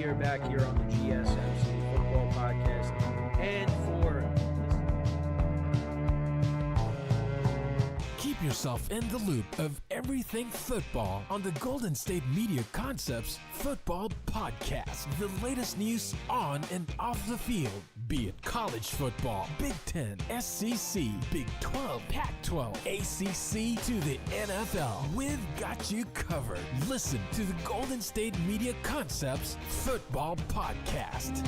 are back here on the GSMC Football Podcast. And Keep yourself in the loop of everything football on the Golden State Media Concepts Football Podcast. The latest news on and off the field, be it college football, Big Ten, SEC, Big 12, Pac-12, ACC to the NFL. We've got you covered. Listen to the Golden State Media Concepts Football Podcast.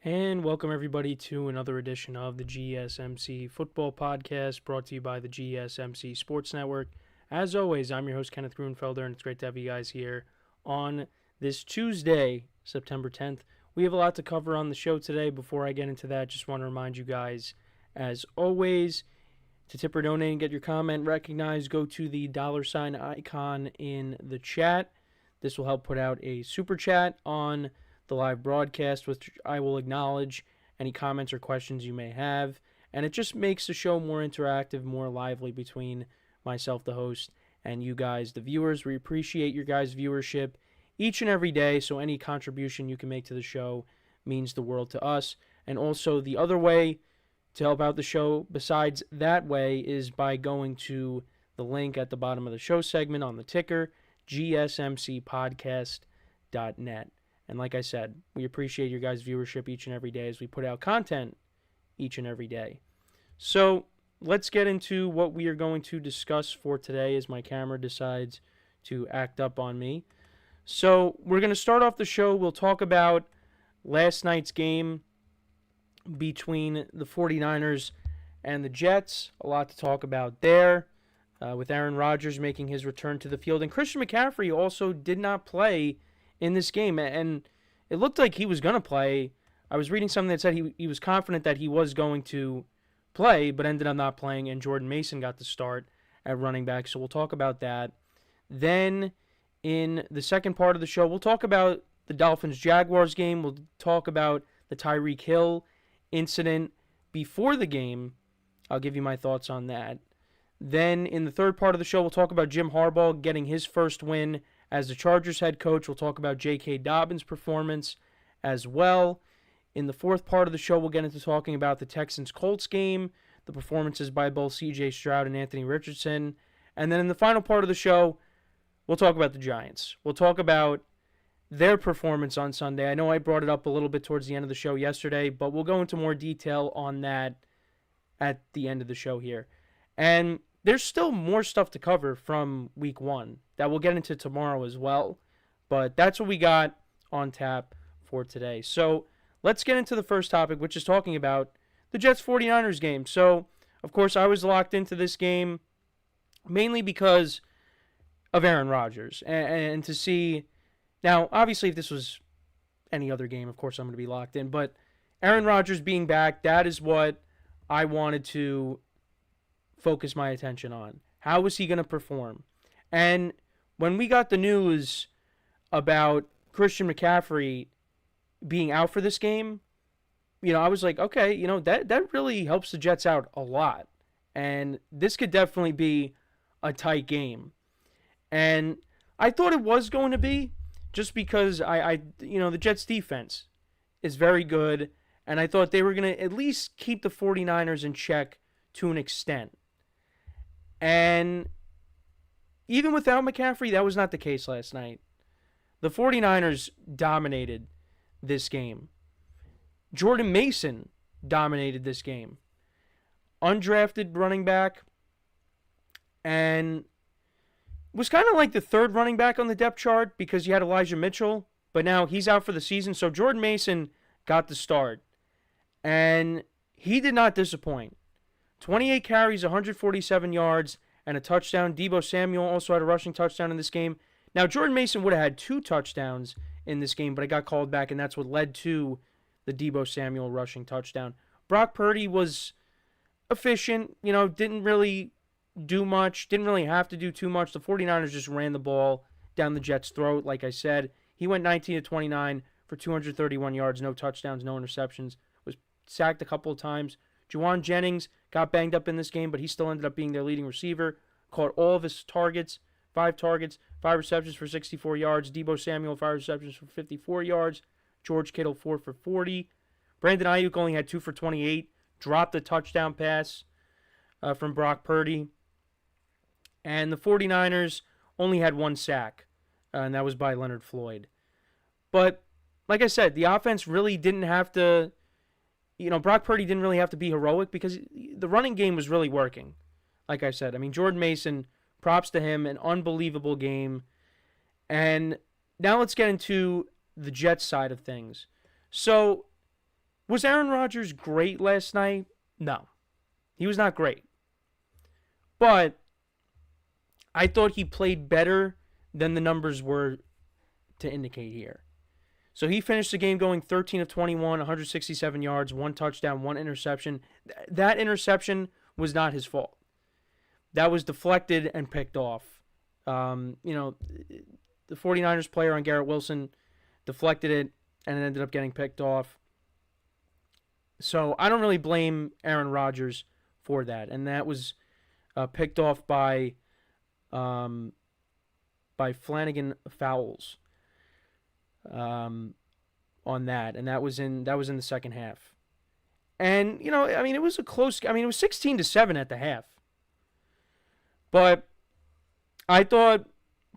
And welcome everybody to another edition of the GSMC Football Podcast, brought to you by the GSMC Sports Network. As always, I'm your host, Kenneth Grunfelder, and it's great to have you guys here on this Tuesday, September 10th. We have a lot to cover on the show today. Before I get into that, just want to remind you guys, as always, to tip or donate and get your comment recognized, go to the $ icon in the chat. This will help put out a super chat on the live broadcast, which I will acknowledge any comments or questions you may have, and it just makes the show more interactive, more lively between myself, the host, and you guys, the viewers. We appreciate your guys' viewership each and every day, so any contribution you can make to the show means the world to us. And also, the other way to help out the show besides that way is by going to the link at the bottom of the show segment on the ticker, gsmcpodcast.net. And like I said, we appreciate your guys' viewership each and every day as we put out content each and every day. So let's get into what we are going to discuss for today as my camera decides to act up on me. So we're going to start off the show. We'll talk about last night's game between the 49ers and the Jets. A lot to talk about there, with Aaron Rodgers making his return to the field. And Christian McCaffrey also did not play in this game, and it looked like he was going to play. I was reading something that said he was confident that he was going to play, but ended up not playing, and Jordan Mason got the start at running back, so we'll talk about that. Then, in the second part of the show, we'll talk about the Dolphins-Jaguars game. We'll talk about the Tyreek Hill incident before the game. I'll give you my thoughts on that. Then, in the third part of the show, we'll talk about Jim Harbaugh getting his first win as the Chargers head coach. We'll talk about J.K.Dobbins' performance as well. In the fourth part of the show, we'll get into talking about the Texans-Colts game, the performances by both C.J.Stroud and Anthony Richardson. And then in the final part of the show, we'll talk about the Giants. We'll talk about their performance on Sunday. I know I brought it up a little bit towards the end of the show yesterday, but we'll go into more detail on that at the end of the show here. And there's still more stuff to cover from week one that we'll get into tomorrow as well. But that's what we got on tap for today. So let's get into the first topic, which is talking about the Jets-49ers game. So, of course, I was locked into this game mainly because of Aaron Rodgers. And to see, now, obviously, if this was any other game, of course I'm going to be locked in. But Aaron Rodgers being back, that is what I wanted to focus my attention on. How was he going to perform? And when we got the news about Christian McCaffrey being out for this game, I was like, okay, that really helps the Jets out a lot. And this could definitely be a tight game. And I thought it was going to be, just because the Jets defense is very good, and I thought they were going to at least keep the 49ers in check to an extent. And even without McCaffrey, that was not the case last night. The 49ers dominated this game. Jordan Mason dominated this game. Undrafted running back, and was kind of like the third running back on the depth chart because you had Elijah Mitchell, but now he's out for the season. So Jordan Mason got the start, and he did not disappoint. 28 carries, 147 yards, and a touchdown. Deebo Samuel also had a rushing touchdown in this game. Now, Jordan Mason would have had 2 touchdowns in this game, but it got called back, and that's what led to the Deebo Samuel rushing touchdown. Brock Purdy was efficient, didn't really do much, didn't really have to do too much. The 49ers just ran the ball down the Jets' throat, like I said. He went 19-29 for 231 yards, no touchdowns, no interceptions. Was sacked a couple of times. Juwan Jennings got banged up in this game, but he still ended up being their leading receiver. Caught all of his targets, 5 targets, 5 receptions for 64 yards. Deebo Samuel, 5 receptions for 54 yards. George Kittle, 4 for 40. Brandon Ayuk only had 2 for 28. Dropped a touchdown pass from Brock Purdy. And the 49ers only had 1 sack, and that was by Leonard Floyd. But, like I said, the offense really didn't have to, Brock Purdy didn't really have to be heroic because the running game was really working. Like I said, Jordan Mason, props to him, an unbelievable game. And now let's get into the Jets side of things. So, was Aaron Rodgers great last night? No. He was not great. But I thought he played better than the numbers were to indicate here. So he finished the game going 13 of 21, 167 yards, 1 touchdown, 1 interception. That interception was not his fault. That was deflected and picked off. The 49ers player on Garrett Wilson deflected it and it ended up getting picked off. So I don't really blame Aaron Rodgers for that. And that was picked off by Flanagan Fowles on that, and that was in the second half. And it was a close. It was 16-7 at the half. But I thought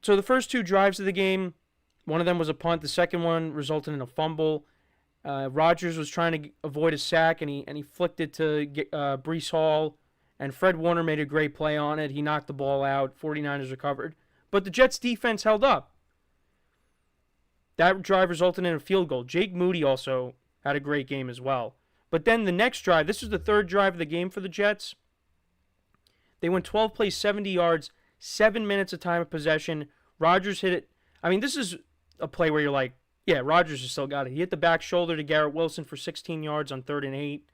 so. The first 2 drives of the game, one of them was a punt. The second one resulted in a fumble. Rodgers was trying to avoid a sack, and he flicked it to Breece Hall. And Fred Warner made a great play on it. He knocked the ball out. 49ers recovered. But the Jets' defense held up. That drive resulted in a field goal. Jake Moody also had a great game as well. But then the next drive, this was the 3rd drive of the game for the Jets. They went 12 plays, 70 yards, 7 minutes of time of possession. Rodgers hit it. This is a play where you're like, yeah, Rodgers has still got it. He hit the back shoulder to Garrett Wilson for 16 yards on 3rd and 8.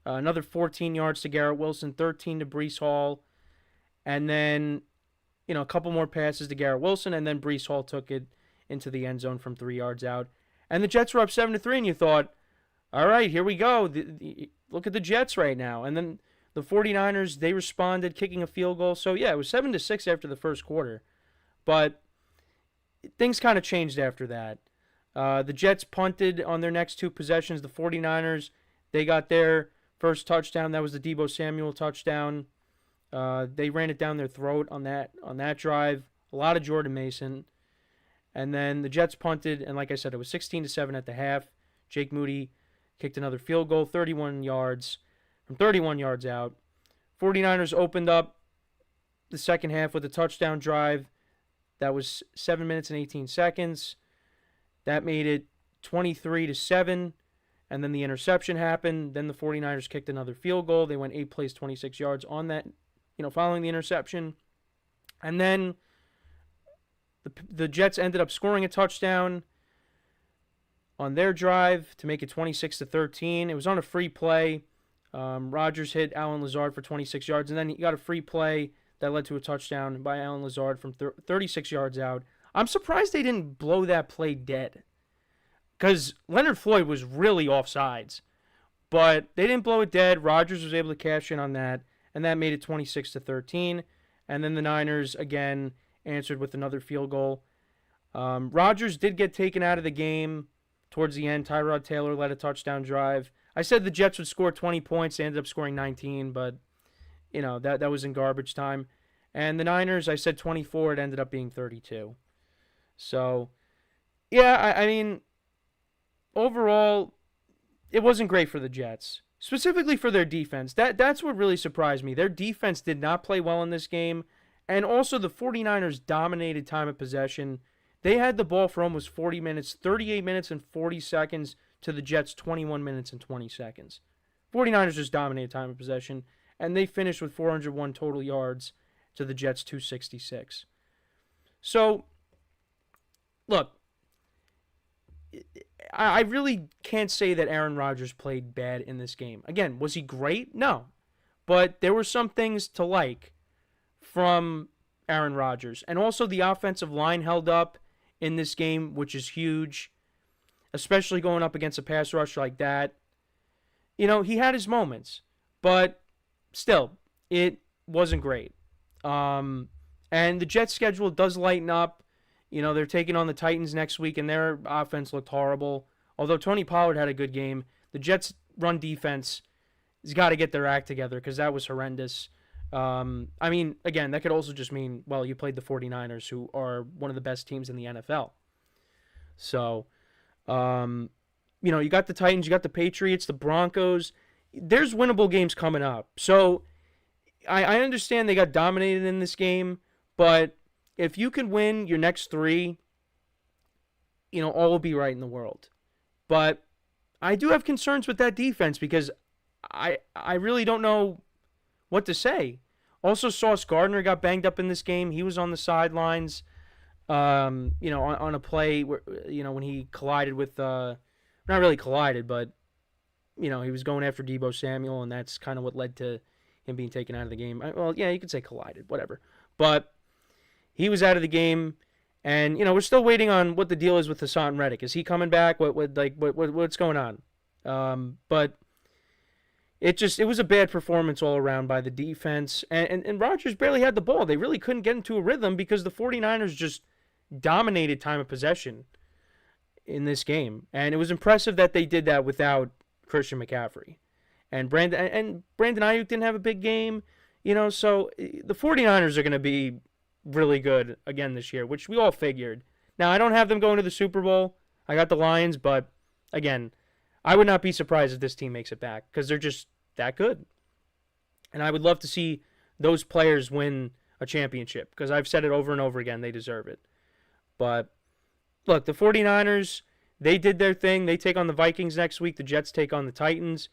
Another 14 yards to Garrett Wilson, 13 to Breece Hall. And then, a couple more passes to Garrett Wilson, and then Breece Hall took it into the end zone from 3 yards out. And the Jets were up 7-3, and you thought, all right, here we go. Look at the Jets right now. And then the 49ers, they responded, kicking a field goal. So, yeah, it was 7-6 after the first quarter. But things kind of changed after that. The Jets punted on their next 2 possessions. The 49ers, they got their first touchdown. That was the Deebo Samuel touchdown. They ran it down their throat on that drive. A lot of Jordan Mason. And then the Jets punted, and like I said, it was 16-7 at the half. Jake Moody kicked another field goal, 31 yards, from 31 yards out. 49ers opened up the second half with a touchdown drive. That was 7 minutes and 18 seconds. That made it 23-7. And then the interception happened. Then the 49ers kicked another field goal. They went 8 plays, 26 yards on that, following the interception. And then the Jets ended up scoring a touchdown on their drive to make it 26-13. It was on a free play. Rodgers hit Allen Lazard for 26 yards, and then he got a free play that led to a touchdown by Allen Lazard from 36 yards out. I'm surprised they didn't blow that play dead, because Leonard Floyd was really offsides. But they didn't blow it dead. Rodgers was able to cash in on that, and that made it 26-13. And then the Niners, again, answered with another field goal. Rodgers did get taken out of the game towards the end. Tyrod Taylor led a touchdown drive. I said the Jets would score 20 points. They ended up scoring 19, but, that was in garbage time. And the Niners, I said 24. It ended up being 32. So, yeah, overall, it wasn't great for the Jets, specifically for their defense. That's what really surprised me. Their defense did not play well in this game, and also the 49ers dominated time of possession. They had the ball for almost 40 minutes, 38 minutes and 40 seconds to the Jets' 21 minutes and 20 seconds. 49ers just dominated time of possession, and they finished with 401 total yards to the Jets' 266. So, look, I really can't say that Aaron Rodgers played bad in this game. Again, was he great? No. But there were some things to like from Aaron Rodgers. And also the offensive line held up in this game, which is huge, especially going up against a pass rush like that. He had his moments. but still, it wasn't great. And the Jets' schedule does lighten up. They're taking on the Titans next week, and their offense looked horrible. Although Tony Pollard had a good game, the Jets' run defense has got to get their act together because that was horrendous. Again, that could also just mean, well, you played the 49ers, who are one of the best teams in the NFL. So, you got the Titans, you got the Patriots, the Broncos. There's winnable games coming up. So, I understand they got dominated in this game, but if you can win your next 3, all will be right in the world. But I do have concerns with that defense because I really don't know what to say. Also, Sauce Gardner got banged up in this game. He was on the sidelines, on a play where, when he collided with, not really collided, but, he was going after Deebo Samuel, and that's kind of what led to him being taken out of the game. You could say collided, whatever. But he was out of the game, and, we're still waiting on what the deal is with Hassan Reddick. Is he coming back? What's going on? But it was a bad performance all around by the defense, and Rodgers barely had the ball. They really couldn't get into a rhythm because the 49ers just dominated time of possession in this game. And it was impressive that they did that without Christian McCaffrey. And Brandon Ayuk didn't have a big game, so the 49ers are going to be really good again this year, which we all figured. Now, I don't have them going to the Super Bowl. I got the Lions, but again, I would not be surprised if this team makes it back because they're just that good. And I would love to see those players win a championship because I've said it over and over again, they deserve it. But look, the 49ers, they did their thing. They take on the Vikings next week. The Jets take on the Titans.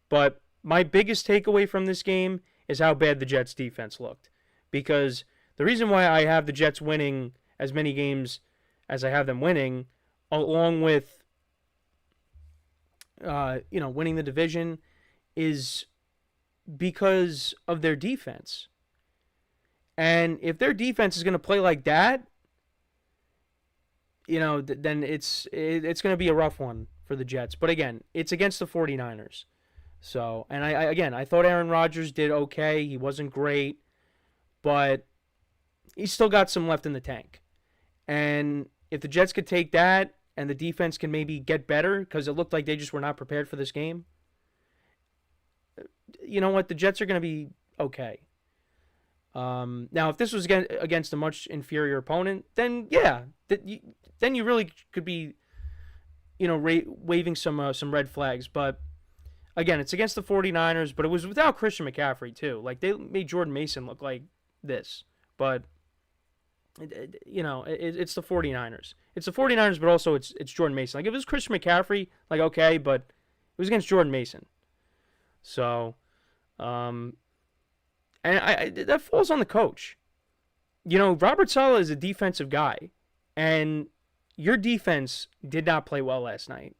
But my biggest takeaway from this game is how bad the Jets' defense looked. Because the reason why I have the Jets winning as many games as I have them winning, along with winning the division, is because of their defense. And if their defense is going to play like that, then it's going to be a rough one for the Jets. But again, it's against the 49ers. So, and I thought Aaron Rodgers did okay. He wasn't great, but he's still got some left in the tank. And if the Jets could take that and the defense can maybe get better because it looked like they just were not prepared for this game, you know what? The Jets are going to be okay. Now, if this was against a much inferior opponent, then yeah, then you really could be, waving some red flags. But again, it's against the 49ers, but it was without Christian McCaffrey too. Like, they made Jordan Mason look like this, but it's the 49ers. It's the 49ers, but also it's Jordan Mason. Like, if it was Christian McCaffrey, like, okay, but it was against Jordan Mason. So, and that falls on the coach. Robert Saleh is a defensive guy, and your defense did not play well last night.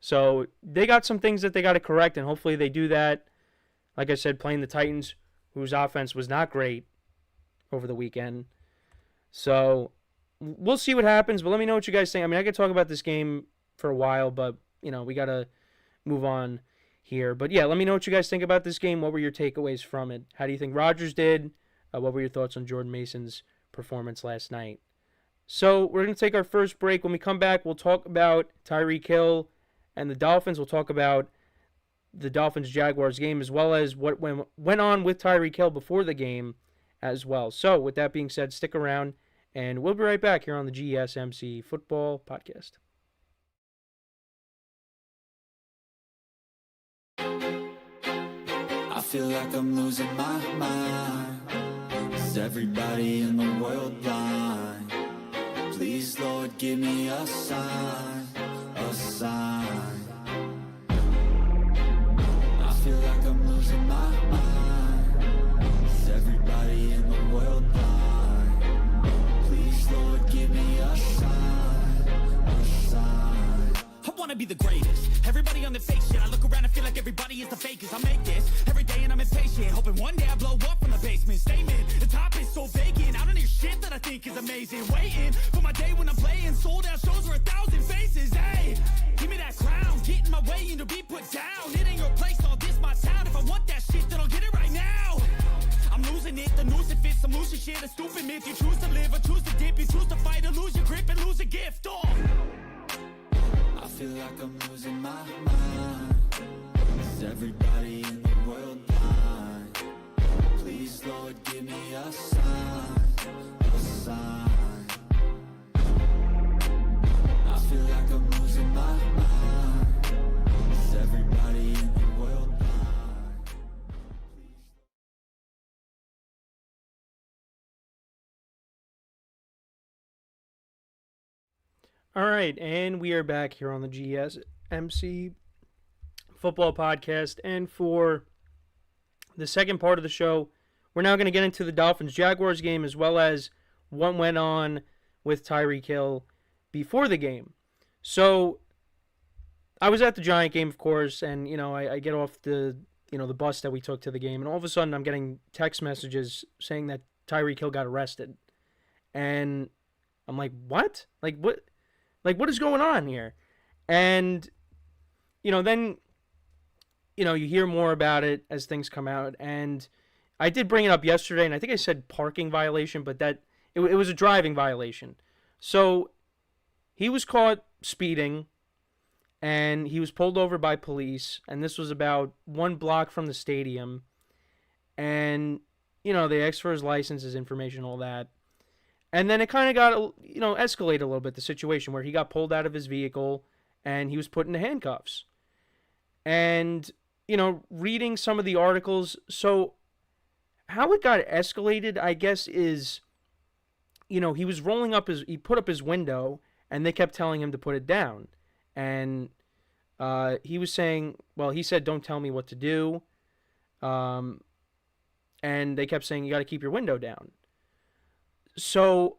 So they got some things that they got to correct, and hopefully they do that. Like I said, playing the Titans, whose offense was not great over the weekend. So we'll see what happens, but let me know what you guys think. I mean, I could talk about this game for a while, but, we got to move on here. But, yeah, let me know what you guys think about this game. What were your takeaways from it? How do you think Rodgers did? What were your thoughts on Jordan Mason's performance last night? So we're going to take our first break. When we come back, we'll talk about Tyreek Hill and the Dolphins. We'll talk about the Dolphins-Jaguars game, as well as what went on with Tyreek Hill before the game as well. So with that being said, stick around, and we'll be right back here on the GSMC Football Podcast. I feel like I'm losing my mind. Is everybody in the world blind? Please, Lord, give me a sign, a sign. I feel like I'm losing my mind. Is everybody in the world blind? Please, Lord, give me a sign, a sign. I wanna be the greatest. Everybody on the fake shit. I look around and feel like everybody is the fakest. I make this every day and I'm impatient, hoping one day I blow up from the basement. Statement, the top is so vacant. I don't hear shit that I think is amazing. Waiting for my day when I'm playing sold out shows for 1,000 faces. Hey, give me that crown, get in my way and to be put down. It ain't your place, all this my town. If I want that shit, bullshit, a stupid myth. You choose to live or choose to dip. You choose to fight or lose your grip and lose a gift. Oh. I feel like I'm losing my mind. Is everybody in the world blind? Please, Lord, give me a sign, a sign. I feel like I'm losing my mind. Is everybody in the world blind? All right, and we are back here on the GSMC Football Podcast. And for the second part of the show, we're now going to get into the Dolphins-Jaguars game as well as what went on with Tyreek Hill before the game. So, I was at the Giant game, of course, and, I get off the bus that we took to the game, and all of a sudden I'm getting text messages saying that Tyreek Hill got arrested. And I'm like, what? What is going on here? And, then, you hear more about it as things come out. And I did bring it up yesterday, and I think I said parking violation, but it was a driving violation. So he was caught speeding, and he was pulled over by police, and this was about 1 block from the stadium. And, they asked for his license, his information, all that. And then it kind of got, escalated a little bit, the situation where he got pulled out of his vehicle and he was put into handcuffs. And, reading some of the articles, so how it got escalated, I guess, is, he was he put up his window and they kept telling him to put it down. And he was saying, he said, don't tell me what to do. And they kept saying, you got to keep your window down. So,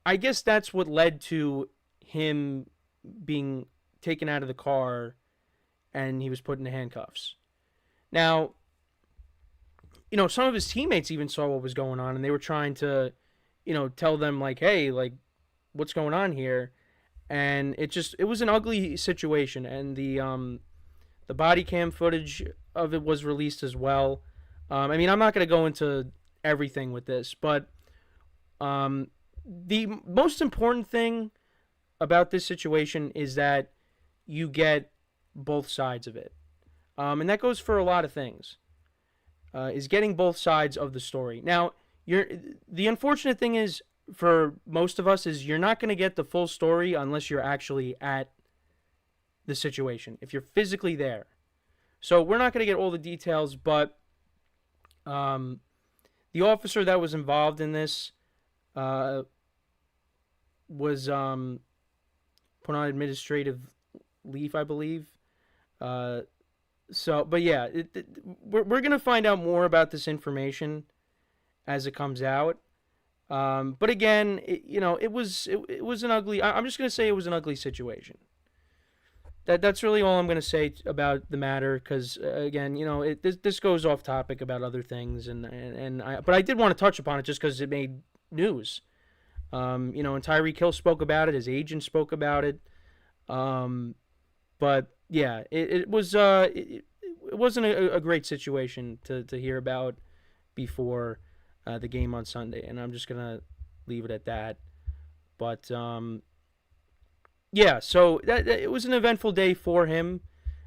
I guess that's what led to him being taken out of the car and he was put into handcuffs. Now, some of his teammates even saw what was going on and they were trying to, tell them hey, what's going on here? And it was an ugly situation, and the body cam footage of it was released as well. I'm not going to go into everything with this, but the most important thing about this situation is that you get both sides of it. And that goes for a lot of things, is getting both sides of the story. Now, the unfortunate thing is, for most of us, is you're not going to get the full story unless you're actually at the situation, if you're physically there. So we're not going to get all the details, but the officer that was involved in this was put on administrative leave, I believe. But yeah, we're going to find out more about this information as it comes out. But again, it was an ugly. I'm just going to say it was an ugly situation. That's really all I'm going to say about the matter, because again, this goes off topic about other things, but I did want to touch upon it just because it made news. And Tyreek Hill spoke about it. His agent spoke about it. But yeah, it wasn't a great situation to hear about before the game on Sunday, and I'm just gonna leave it at that. But yeah, so it was an eventful day for him,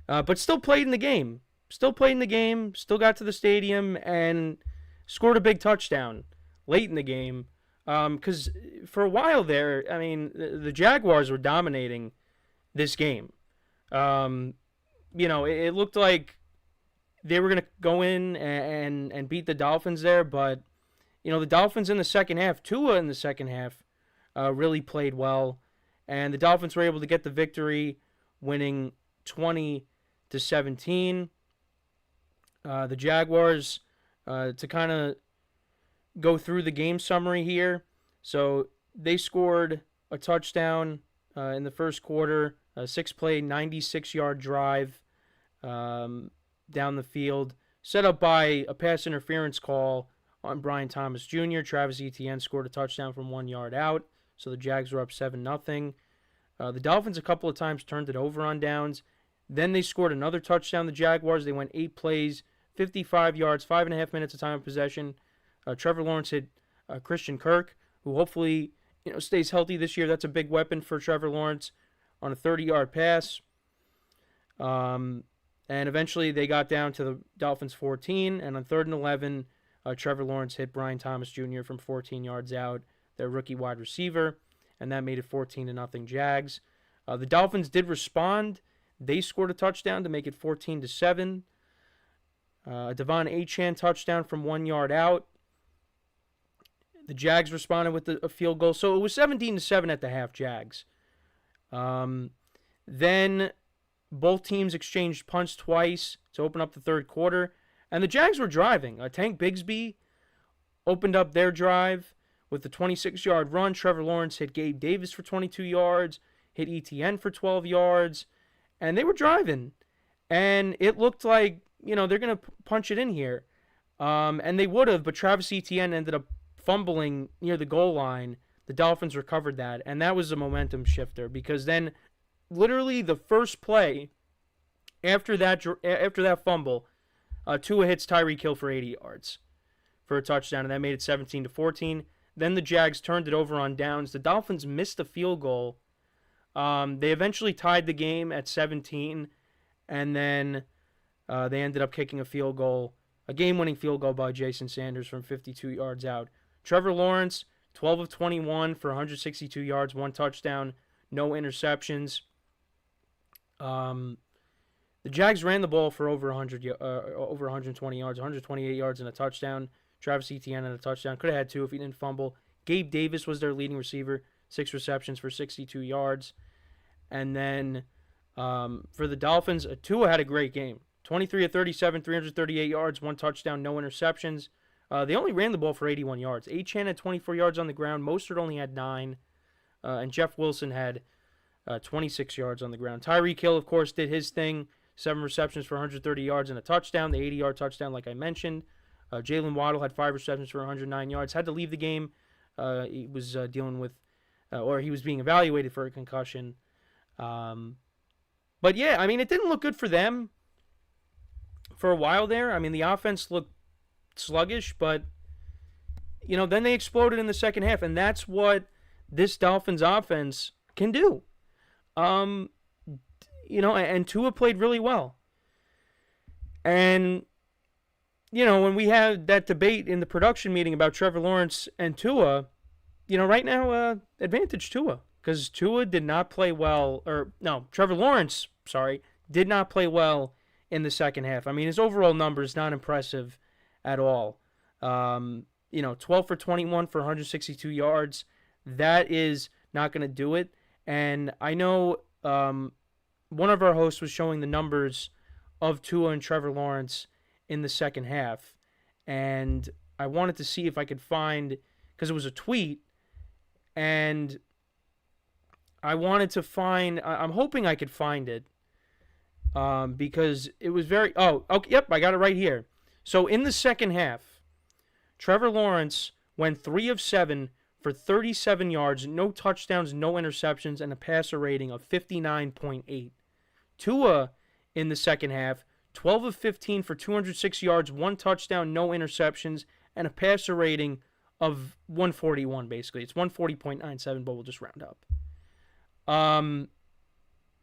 but still played in the game. Still got to the stadium and scored a big touchdown late in the game. Because for a while there, the Jaguars were dominating this game. It looked like they were going to go in and beat the Dolphins there, but, the Dolphins in the second half, Tua in the second half, really played well, and the Dolphins were able to get the victory, winning 20-17. The Jaguars, to kind of go through the game summary here. So they scored a touchdown in the first quarter, a 6-play, 96-yard drive down the field, set up by a pass interference call on Brian Thomas Jr. Travis Etienne scored a touchdown from 1 yard out, so the Jags were up 7-0. The Dolphins a couple of times turned it over on downs. Then they scored another touchdown, the Jaguars. They went 8 plays, 55 yards, 5.5 minutes of time of possession. Trevor Lawrence hit Christian Kirk, who hopefully stays healthy this year. That's a big weapon for Trevor Lawrence on a 30-yard pass. And eventually they got down to the Dolphins' 14, and on 3rd and 11, Trevor Lawrence hit Brian Thomas Jr. from 14 yards out, their rookie wide receiver, and that made it 14-0 Jags. The Dolphins did respond. They scored a touchdown to make it 14-7. Devon Achane touchdown from 1 yard out. The Jags responded with a field goal. So it was 17-7 at the half, Jags. Then both teams exchanged punts twice to open up the third quarter. And the Jags were driving. Tank Bigsby opened up their drive with the 26-yard run. Trevor Lawrence hit Gabe Davis for 22 yards, hit ETN for 12 yards. And they were driving. And it looked like, they're going to punch it in here. And they would have, but Travis Etienne ended up fumbling near the goal line. The Dolphins recovered that, and that was a momentum shifter because then literally the first play after that fumble, Tua hits Tyreek Hill for 80 yards for a touchdown, and that made it 17-14. Then the Jags turned it over on downs. The Dolphins missed a field goal. They eventually tied the game at 17, and then they ended up kicking a game-winning field goal by Jason Sanders from 52 yards out. Trevor Lawrence, 12 of 21 for 162 yards, 1 touchdown, no interceptions. The Jags ran the ball for over 120 yards, 128 yards and a touchdown. Travis Etienne and a touchdown. Could have had 2 if he didn't fumble. Gabe Davis was their leading receiver, 6 receptions for 62 yards. And then for the Dolphins, Tua had a great game. 23 of 37, 338 yards, 1 touchdown, no interceptions. They only ran the ball for 81 yards. Achane had 24 yards on the ground. Mostert only had 9. And Jeff Wilson had 26 yards on the ground. Tyreek Hill, of course, did his thing. 7 receptions for 130 yards and a touchdown. The 80-yard touchdown, like I mentioned. Jalen Waddle had 5 receptions for 109 yards. Had to leave the game. He was dealing with, or he was being evaluated for a concussion. But yeah, it didn't look good for them for a while there. The offense looked sluggish, but then they exploded in the second half, and that's what this Dolphins offense can do. And Tua played really well. And when we had that debate in the production meeting about Trevor Lawrence and Tua, right now advantage Tua, because Tua did not play well, Trevor Lawrence, did not play well in the second half. His overall numbers not impressive at all. 12 for 21 for 162 yards. That is not going to do it. And I know one of our hosts was showing the numbers of Tua and Trevor Lawrence in the second half. And I wanted to see if I could find, because it was a tweet, and I wanted to find, I'm hoping I could find it, because it was very, yep, I got it right here. So in the second half, Trevor Lawrence went 3 of 7 for 37 yards, no touchdowns, no interceptions, and a passer rating of 59.8. Tua in the second half, 12 of 15 for 206 yards, 1 touchdown, no interceptions, and a passer rating of 141, basically. It's 140.97, but we'll just round up.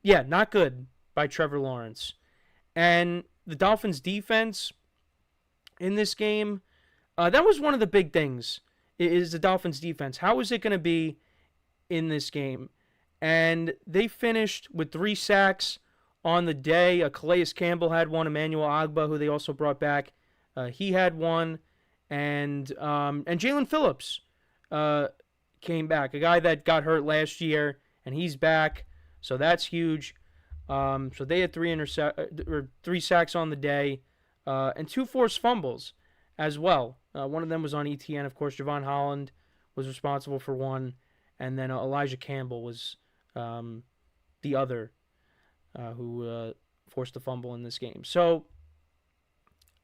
Yeah, not good by Trevor Lawrence. And the Dolphins' defense in this game, that was one of the big things, is the Dolphins' defense. How is it going to be in this game? And they finished with 3 sacks on the day. Calais Campbell had 1. Emmanuel Ogbah, who they also brought back, he had 1. And Jalen Phillips came back, a guy that got hurt last year, and he's back. So that's huge. So they had 3 sacks on the day, and 2 forced fumbles as well. One of them was on ETN, of course. Javon Holland was responsible for 1, and then Elijah Campbell was the other who forced the fumble in this game. So,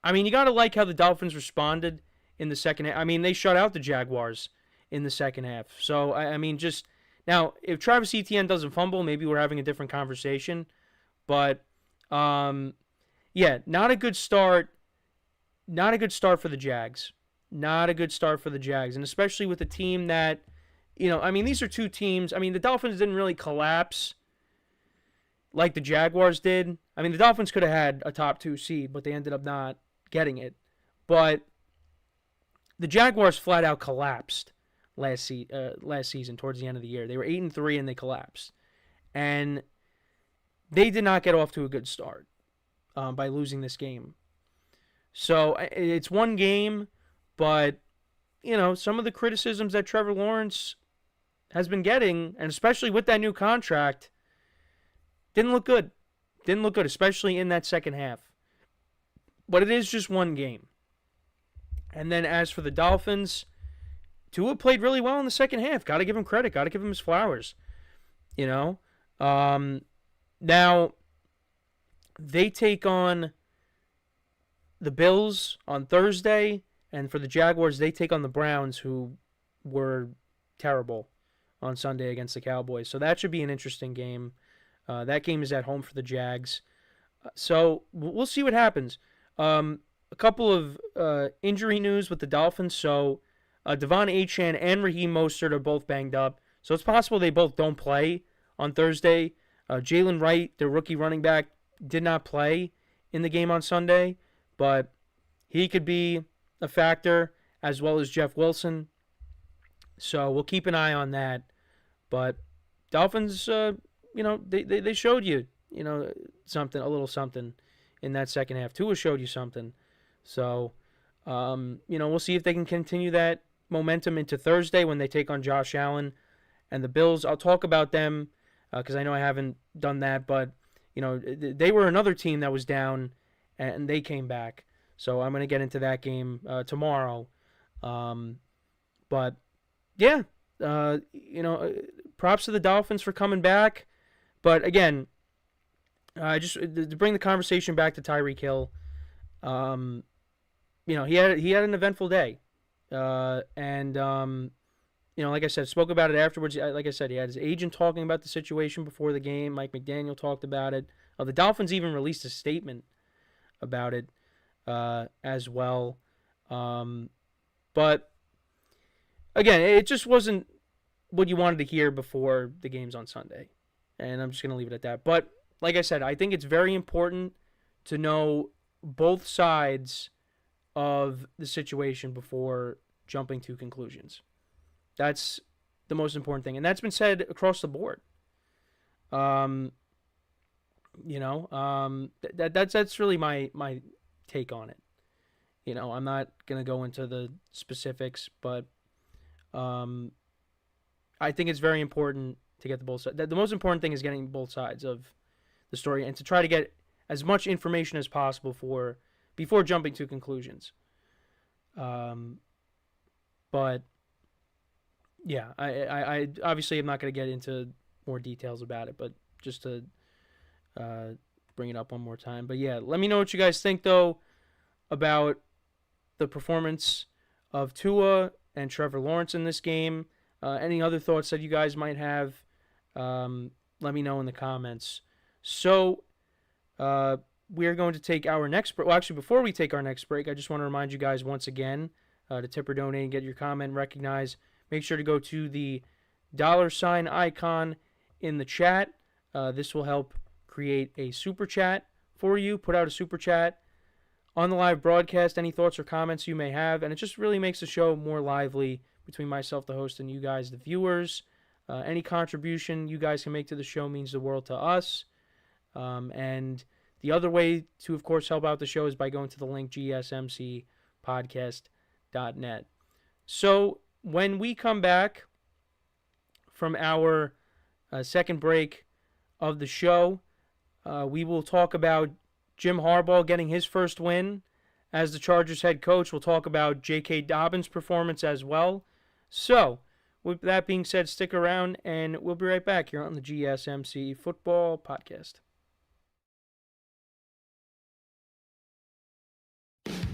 you got to like how the Dolphins responded in the second half. They shut out the Jaguars in the second half. So, just now, if Travis Etienne doesn't fumble, maybe we're having a different conversation. But, yeah, not a good start. Not a good start for the Jags. Not a good start for the Jags, and especially with a team that, these are two teams. The Dolphins didn't really collapse like the Jaguars did. The Dolphins could have had a top 2 seed, but they ended up not getting it. But the Jaguars flat out collapsed last season towards the end of the year. They were 8-3 and they collapsed. And they did not get off to a good start by losing this game. So it's one game, but, some of the criticisms that Trevor Lawrence has been getting, and especially with that new contract, didn't look good. Didn't look good, especially in that second half. But it is just one game. And then as for the Dolphins, Tua played really well in the second half. Got to give him credit. Got to give him his flowers. Now, they take on the Bills on Thursday, and for the Jaguars, they take on the Browns, who were terrible on Sunday against the Cowboys. So that should be an interesting game. That game is at home for the Jags. So we'll see what happens. A couple of injury news with the Dolphins. So Devon Achane and Raheem Mostert are both banged up. So it's possible they both don't play on Thursday. Jalen Wright, the rookie running back, did not play in the game on Sunday, but he could be a factor, as well as Jeff Wilson. So we'll keep an eye on that. But Dolphins, they showed you, something, a little something in that second half. Tua showed you something. So, we'll see if they can continue that momentum into Thursday when they take on Josh Allen and the Bills. I'll talk about them because I know I haven't done that, but, they were another team that was down and they came back. So I'm going to get into that game tomorrow. But, yeah, props to the Dolphins for coming back. But, again, just to bring the conversation back to Tyreek Hill, he had an eventful day. Like I said, spoke about it afterwards. Like I said, he had his agent talking about the situation before the game. Mike McDaniel talked about it. The Dolphins even released a statement about it as well. But, again, it just wasn't what you wanted to hear before the games on Sunday. And I'm just going to leave it at that. But, like I said, I think it's very important to know both sides of the situation before jumping to conclusions. That's the most important thing. And that's been said across the board. That's really my take on it. I'm not going to go into the specifics, but I think it's very important to get the both sides. The most important thing is getting both sides of the story and to try to get as much information as possible before jumping to conclusions. But yeah, I obviously am not going to get into more details about it, but just to bring it up one more time. But yeah, let me know what you guys think though about the performance of Tua and Trevor Lawrence in this game. Any other thoughts that you guys might have, let me know in the comments. So we are going to take our next break. Well, actually, before we take our next break, I just want to remind you guys once again to tip or donate and get your comment recognized. Make sure to go to the $ icon in the chat. This will help create a super chat for you. Put out a super chat on the live broadcast. Any thoughts or comments you may have. And it just really makes the show more lively between myself, the host, and you guys, the viewers. Any contribution you guys can make to the show means the world to us. And the other way to, of course, help out the show is by going to the link GSMCpodcast.net. So when we come back from our second break of the show, we will talk about Jim Harbaugh getting his first win as the Chargers head coach. We'll talk about J.K.Dobbins' performance as well. So, with that being said, stick around, and we'll be right back here on the GSMC Football Podcast.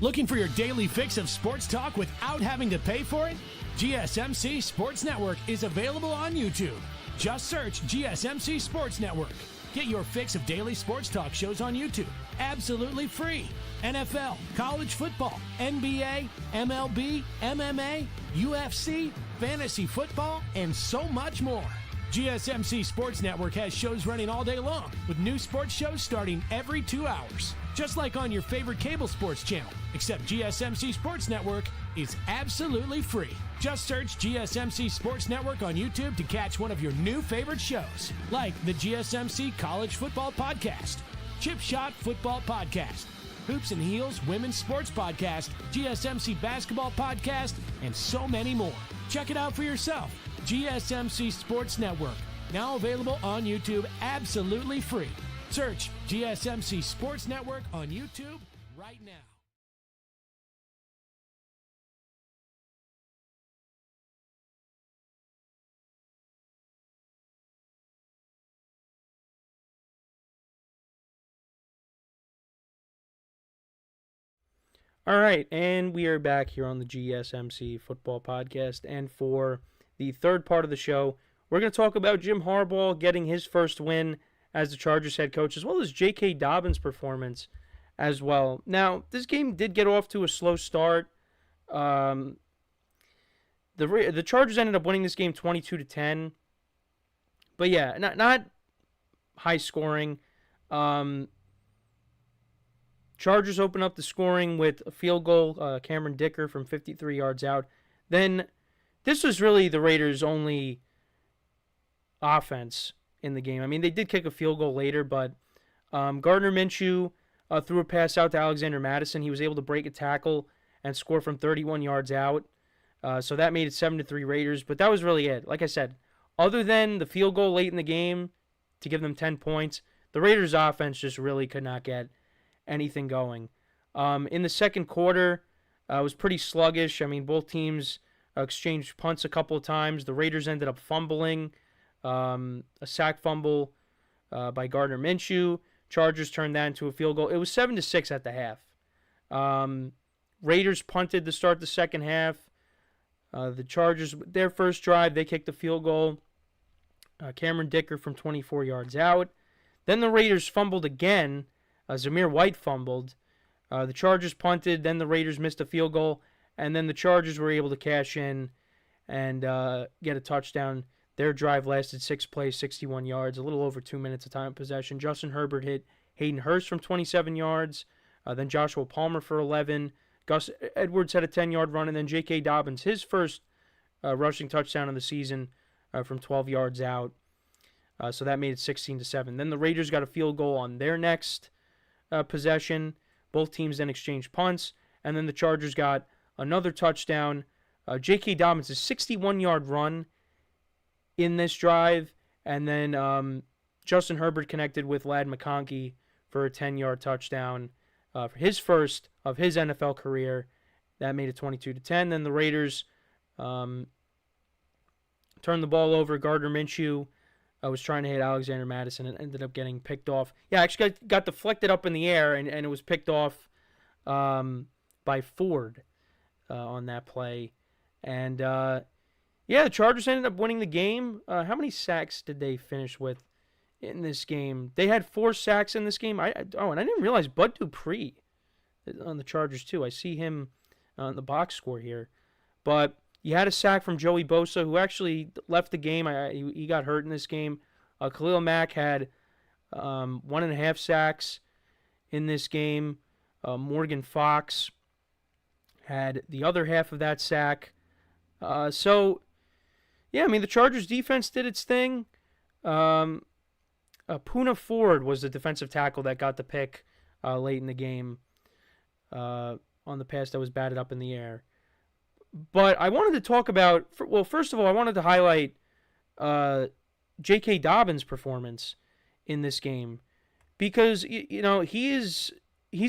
Looking for your daily fix of sports talk without having to pay for it? GSMC Sports Network is available on YouTube. Just search GSMC Sports Network. Get your fix of daily sports talk shows on YouTube, absolutely free. NFL, college football, NBA, MLB, MMA, UFC, fantasy football, and so much more. GSMC Sports Network has shows running all day long, with new sports shows starting every 2 hours. Just like on your favorite cable sports channel, except GSMC Sports Network is absolutely free. Just search GSMC Sports Network on YouTube to catch one of your new favorite shows, like the GSMC College Football Podcast, Chip Shot Football Podcast, Hoops and Heels Women's Sports Podcast, GSMC Basketball Podcast, and so many more. Check it out for yourself. GSMC Sports Network, now available on YouTube absolutely free. Search GSMC Sports Network on YouTube right now. All right, and we are back here on the GSMC Football Podcast, and for the third part of the show, we're going to talk about Jim Harbaugh getting his first win as the Chargers head coach, as well as J.K.Dobbins' performance as well. Now, this game did get off to a slow start. The Chargers ended up winning this game 22-10, but yeah, not high scoring. Chargers open up the scoring with a field goal, Cameron Dicker from 53 yards out. Then this was really the Raiders' only offense in the game. I mean, they did kick a field goal later, but Gardner Minshew threw a pass out to Alexander Mattison. He was able to break a tackle and score from 31 yards out. So that made it 7-3 Raiders, but that was really it. Like I said, other than the field goal late in the game to give them 10 points, the Raiders' offense just really could not get anything going. In the second quarter, it was pretty sluggish. I mean, both teams exchanged punts a couple of times. The Raiders ended up fumbling, a sack fumble by Gardner Minshew. Chargers turned that into a field goal. It was 7-6 at the half. Raiders punted to start the second half. The Chargers, their first drive, they kicked the field goal. Cameron Dicker from 24 yards out. Then the Raiders fumbled again. Zamir White fumbled. The Chargers punted. Then the Raiders missed a field goal. And then the Chargers were able to cash in and get a touchdown. Their drive lasted 6 plays, 61 yards, a little over 2 minutes of time of possession. Justin Herbert hit Hayden Hurst from 27 yards. Then Joshua Palmer for 11. Gus Edwards had a 10-yard run. And then J.K. Dobbins, his first rushing touchdown of the season from 12 yards out. So that made it 16-7. Then the Raiders got a field goal on their next possession. Both teams then exchanged punts. And then the Chargers got another touchdown. J.K. Dobbins' 61-yard run in this drive. And then Justin Herbert connected with Ladd McConkey for a 10-yard touchdown for his first of his NFL career. That made it 22-10. Then the Raiders turned the ball over. Gardner Minshew was trying to hit Alexander Mattison and ended up getting picked off. Yeah, actually got deflected up in the air, and it was picked off by Ford on that play. And, the Chargers ended up winning the game. How many sacks did they finish with in this game? They had 4 sacks in this game. And I didn't realize Bud Dupree on the Chargers, too. I see him on the box score here. But you had a sack from Joey Bosa, who actually left the game. He got hurt in this game. Khalil Mack had 1.5 sacks in this game. Morgan Fox had the other half of that sack. The Chargers defense did its thing. Poona Ford was the defensive tackle that got the pick late in the game on the pass that was batted up in the air. But I wanted to talk about, first of all, I wanted to highlight J.K. Dobbins' performance in this game because, he's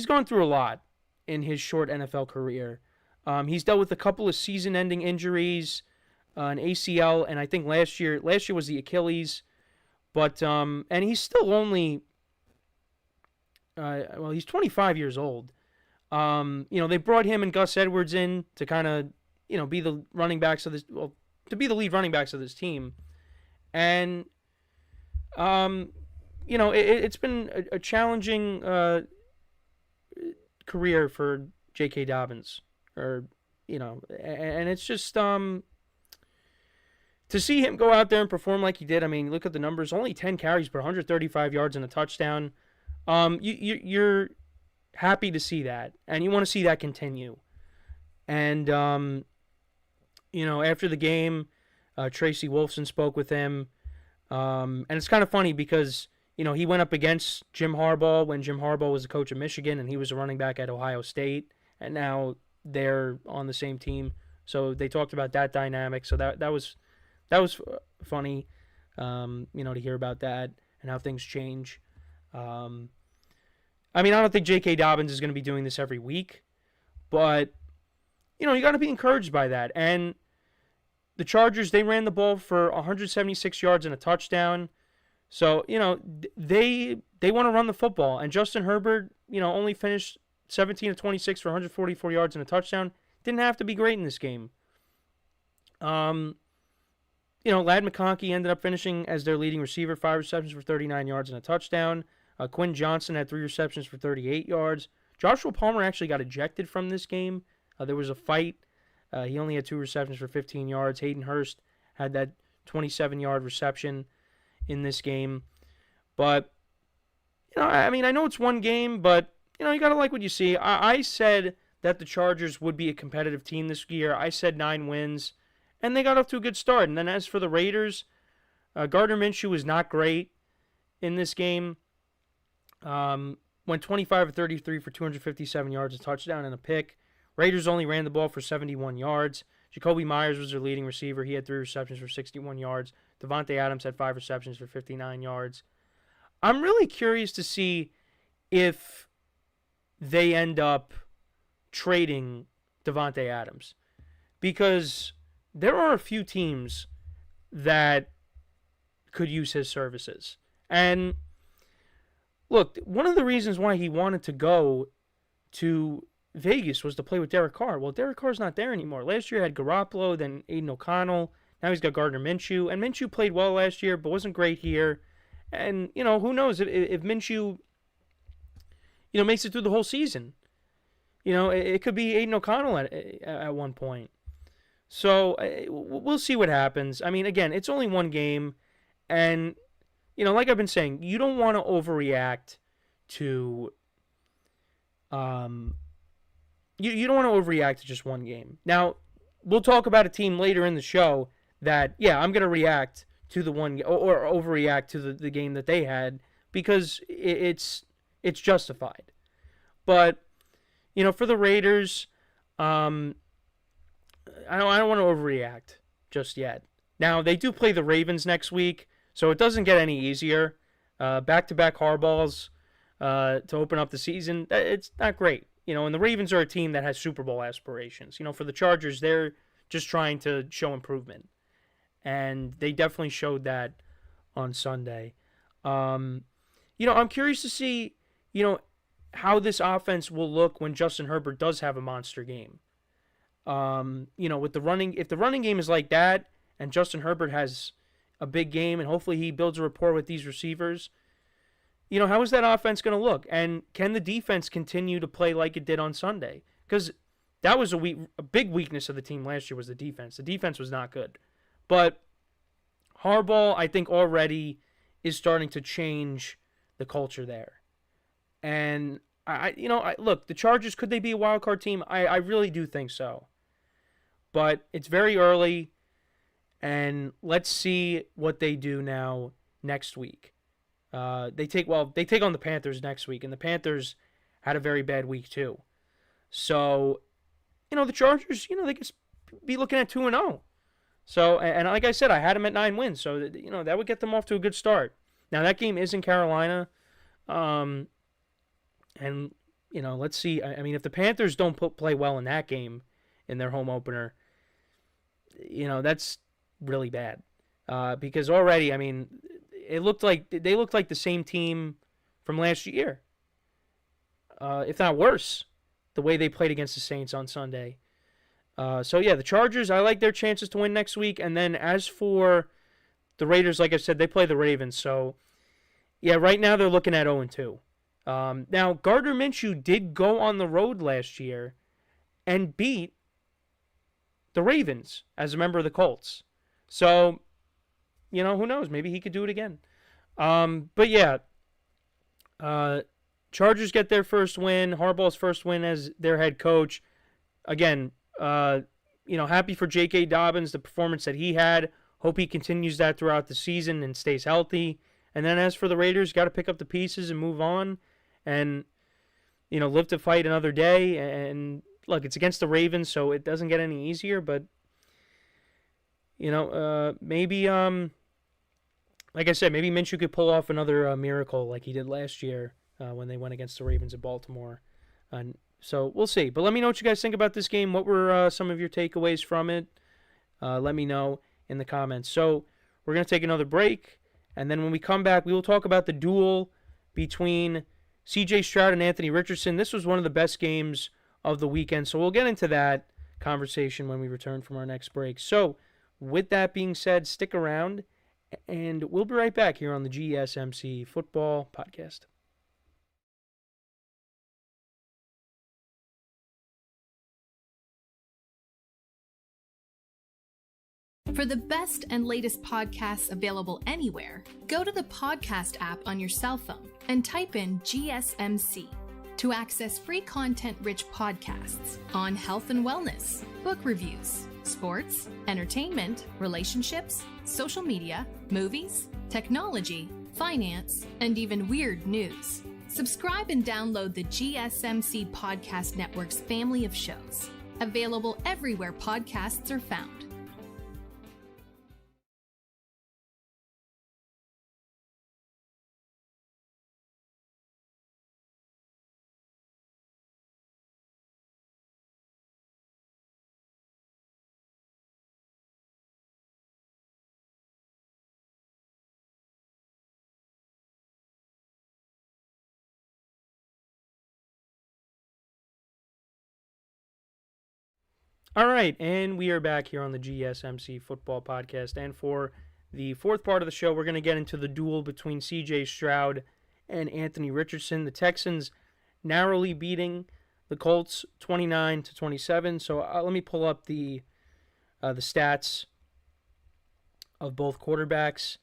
gone through a lot in his short NFL career. He's dealt with a couple of season-ending injuries, an ACL, and I think last year was the Achilles. But and he's still only, he's 25 years old. They brought him and Gus Edwards in to kind of, be the running backs of this, to be the lead running backs of this team. And, it's been a challenging career for J.K. Dobbins, and it's just to see him go out there and perform like he did. I mean, look at the numbers: only 10 carries per 135 yards and a touchdown. You're happy to see that, and you want to see that continue. And after the game, Tracy Wolfson spoke with him, and it's kind of funny because he went up against Jim Harbaugh when Jim Harbaugh was the coach of Michigan and he was a running back at Ohio State, and now they're on the same team. So they talked about that dynamic. So that was funny, to hear about that and how things change. I don't think J.K. Dobbins is going to be doing this every week, but you got to be encouraged by that. And the Chargers, they ran the ball for 176 yards and a touchdown. So, they want to run the football. And Justin Herbert, only finished 17 of 26 for 144 yards and a touchdown. Didn't have to be great in this game. Ladd McConkey ended up finishing as their leading receiver, 5 receptions for 39 yards and a touchdown. Quinn Johnson had 3 receptions for 38 yards. Joshua Palmer actually got ejected from this game. There was a fight. He only had 2 receptions for 15 yards. Hayden Hurst had that 27-yard reception in this game. But, I know it's one game, but, you got to like what you see. I said that the Chargers would be a competitive team this year. I said 9 wins, and they got off to a good start. And then as for the Raiders, Gardner Minshew was not great in this game. Went 25 of 33 for 257 yards, a touchdown, and a pick. Raiders only ran the ball for 71 yards. Jacoby Myers was their leading receiver. He had 3 receptions for 61 yards. Devontae Adams had 5 receptions for 59 yards. I'm really curious to see if they end up trading Devontae Adams, because there are a few teams that could use his services. And look, one of the reasons why he wanted to go to Vegas was to play with Derek Carr. Well, Derek Carr's not there anymore. Last year had Garoppolo, then Aiden O'Connell. Now he's got Gardner Minshew. And Minshew played well last year, but wasn't great here. And, who knows if Minshew, makes it through the whole season. It could be Aiden O'Connell at one point. So we'll see what happens. I mean, again, it's only one game. And, like I've been saying, you don't want to overreact to You don't want to overreact to just one game. Now, we'll talk about a team later in the show that, I'm going to react to the one or overreact to the game that they had because it's justified. But, for the Raiders, I don't want to overreact just yet. Now, they do play the Ravens next week, so it doesn't get any easier. Back-to-back Harbaughs to open up the season, it's not great. And the Ravens are a team that has Super Bowl aspirations. For the Chargers, they're just trying to show improvement. And they definitely showed that on Sunday. I'm curious to see, how this offense will look when Justin Herbert does have a monster game. With the running, if the running game is like that and Justin Herbert has a big game and hopefully he builds a rapport with these receivers, how is that offense going to look? And can the defense continue to play like it did on Sunday? Because that was a big weakness of the team last year was the defense. The defense was not good. But Harbaugh, I think, already is starting to change the culture there. And, look, the Chargers, could they be a wild card team? I really do think so. But it's very early, and let's see what they do now next week. They take on the Panthers next week, and the Panthers had a very bad week too. So, the Chargers, they could be looking at 2-0. So, and like I said, I had them at 9 wins, so that would get them off to a good start. Now that game is in Carolina, and let's see. I mean, if the Panthers don't play well in that game, in their home opener, that's really bad. Because already, I mean, they looked like the same team from last year, if not worse, the way they played against the Saints on Sunday. The Chargers, I like their chances to win next week. And then as for the Raiders, like I said, they play the Ravens. So Yeah, right now they're looking at 0-2. Now, Gardner Minshew did go on the road last year and beat the Ravens as a member of the Colts. So, who knows? Maybe he could do it again. But yeah, Chargers get their first win. Harbaugh's first win as their head coach. Again, happy for J.K.Dobbins, the performance that he had. Hope he continues that throughout the season and stays healthy. And then as for the Raiders, got to pick up the pieces and move on and, live to fight another day. And look, it's against the Ravens, so it doesn't get any easier. But, maybe, like I said, maybe Minshew could pull off another miracle like he did last year when they went against the Ravens in Baltimore. So we'll see. But let me know what you guys think about this game. What were some of your takeaways from it? Let me know in the comments. So we're going to take another break. And then when we come back, we will talk about the duel between C.J.Stroud and Anthony Richardson. This was one of the best games of the weekend. So we'll get into that conversation when we return from our next break. So with that being said, stick around. And we'll be right back here on the GSMC Football Podcast. For the best and latest podcasts available anywhere, go to the podcast app on your cell phone and type in GSMC to access free content-rich podcasts on health and wellness, book reviews, sports, entertainment, relationships, social media, movies, technology, finance, and even weird news. Subscribe and download the GSMC Podcast Network's family of shows, available everywhere podcasts are found. All right, and we are back here on the GSMC Football Podcast. And for the fourth part of the show, we're going to get into the duel between C.J. Stroud and Anthony Richardson. The Texans narrowly beating the Colts 29-27. So let me pull up the stats of both quarterbacks.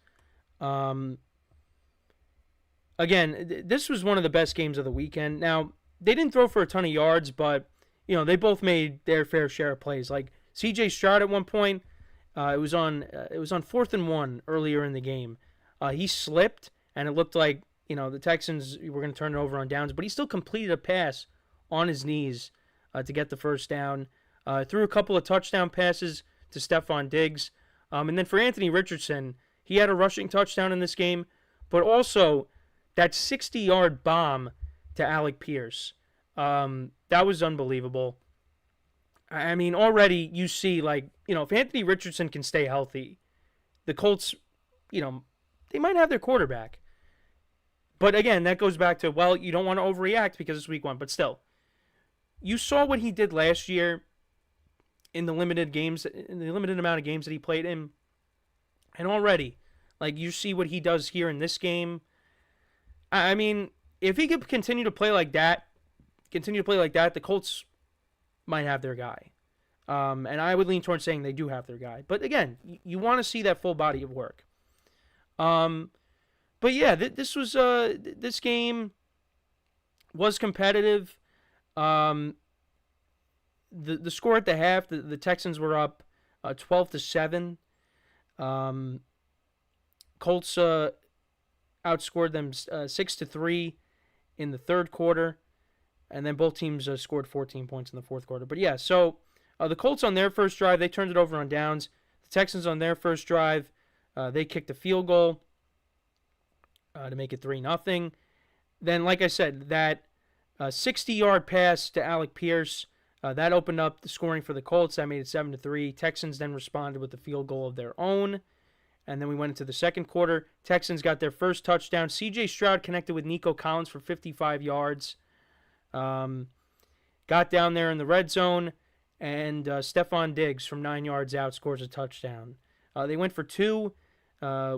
Again, this was one of the best games of the weekend. Now, they didn't throw for a ton of yards, but they both made their fair share of plays. Like C.J. Stroud at one point, it was on 4th and 1 earlier in the game. He slipped, and it looked like the Texans were going to turn it over on downs, but he still completed a pass on his knees to get the first down. Threw a couple of touchdown passes to Stephon Diggs. And then for Anthony Richardson, he had a rushing touchdown in this game, but also that 60-yard bomb to Alec Pierce. That was unbelievable. I mean, already you see, if Anthony Richardson can stay healthy, the Colts, they might have their quarterback. But again, that goes back to, you don't want to overreact because it's week 1. But still, you saw what he did last year in the limited amount of games that he played in. And already, you see what he does here in this game. I mean, if he could continue to play like that, the Colts might have their guy. And I would lean towards saying they do have their guy. But again, you want to see that full body of work. But yeah, this game was competitive. The score at the half, the Texans were up 12-7. Colts outscored them 6-3 in the third quarter. And then both teams scored 14 points in the fourth quarter. But yeah, so the Colts on their first drive, they turned it over on downs. The Texans on their first drive, they kicked a field goal to make it 3-0. Then, like I said, that 60-yard pass to Alec Pierce, that opened up the scoring for the Colts. That made it 7-3. Texans then responded with a field goal of their own. And then we went into the second quarter. Texans got their first touchdown. C.J. Stroud connected with Nico Collins for 55 yards. Got down there in the red zone, and Stephon Diggs from 9 yards out scores a touchdown. They went for 2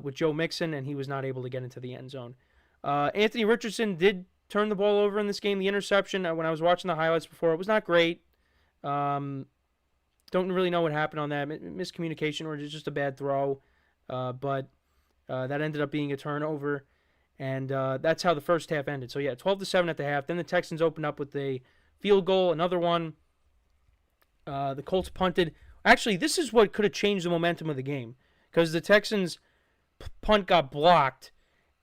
with Joe Mixon, and he was not able to get into the end zone. Anthony Richardson did turn the ball over in this game. The interception, when I was watching the highlights before, it was not great. Don't really know what happened on that. Miscommunication or just a bad throw. But that ended up being a turnover. And that's how the first half ended. So, yeah, 12-7 at the half. Then the Texans opened up with a field goal, another one. The Colts punted. Actually, this is what could have changed the momentum of the game. Because the Texans' punt got blocked.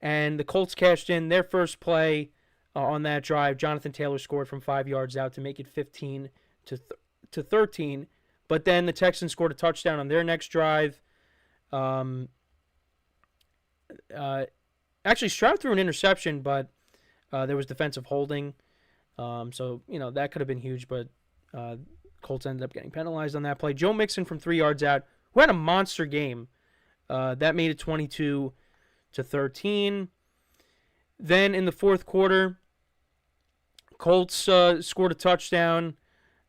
And the Colts cashed in their first play on that drive. Jonathan Taylor scored from 5 yards out to make it 15-13. But then the Texans scored a touchdown on their next drive. Actually, Stroud threw an interception, but there was defensive holding. So, that could have been huge, but Colts ended up getting penalized on that play. Joe Mixon from 3 yards out, who had a monster game. That made it 22-13. Then in the fourth quarter, Colts scored a touchdown.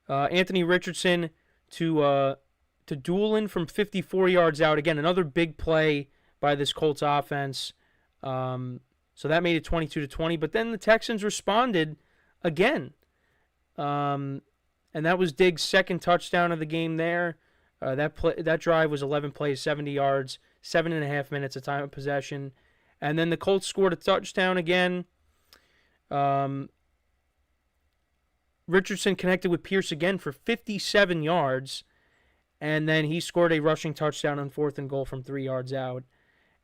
Anthony Richardson to Doolin from 54 yards out. Again, another big play by this Colts offense. So that made it 22-20. But then the Texans responded again. And that was Diggs' second touchdown of the game there. That drive was 11 plays, 70 yards, 7.5 minutes of time of possession. And then the Colts scored a touchdown again. Richardson connected with Pierce again for 57 yards. And then he scored a rushing touchdown on 4th and goal from 3 yards out.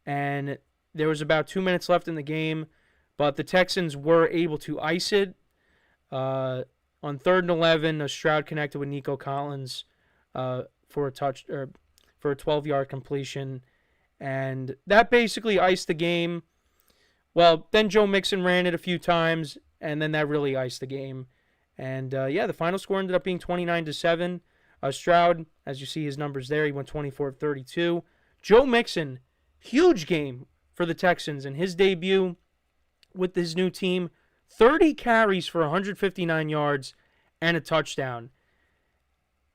And there was about 2 minutes left in the game. But the Texans were able to ice it. On 3rd and 11, Stroud connected with Nico Collins for a 12-yard completion. And that basically iced the game. Well, then Joe Mixon ran it a few times, and then that really iced the game. And, the final score ended up being 29-7. Stroud, as you see his numbers there, he went 24 of 32. Joe Mixon, huge game for the Texans in his debut with his new team. 30 carries for 159 yards and a touchdown.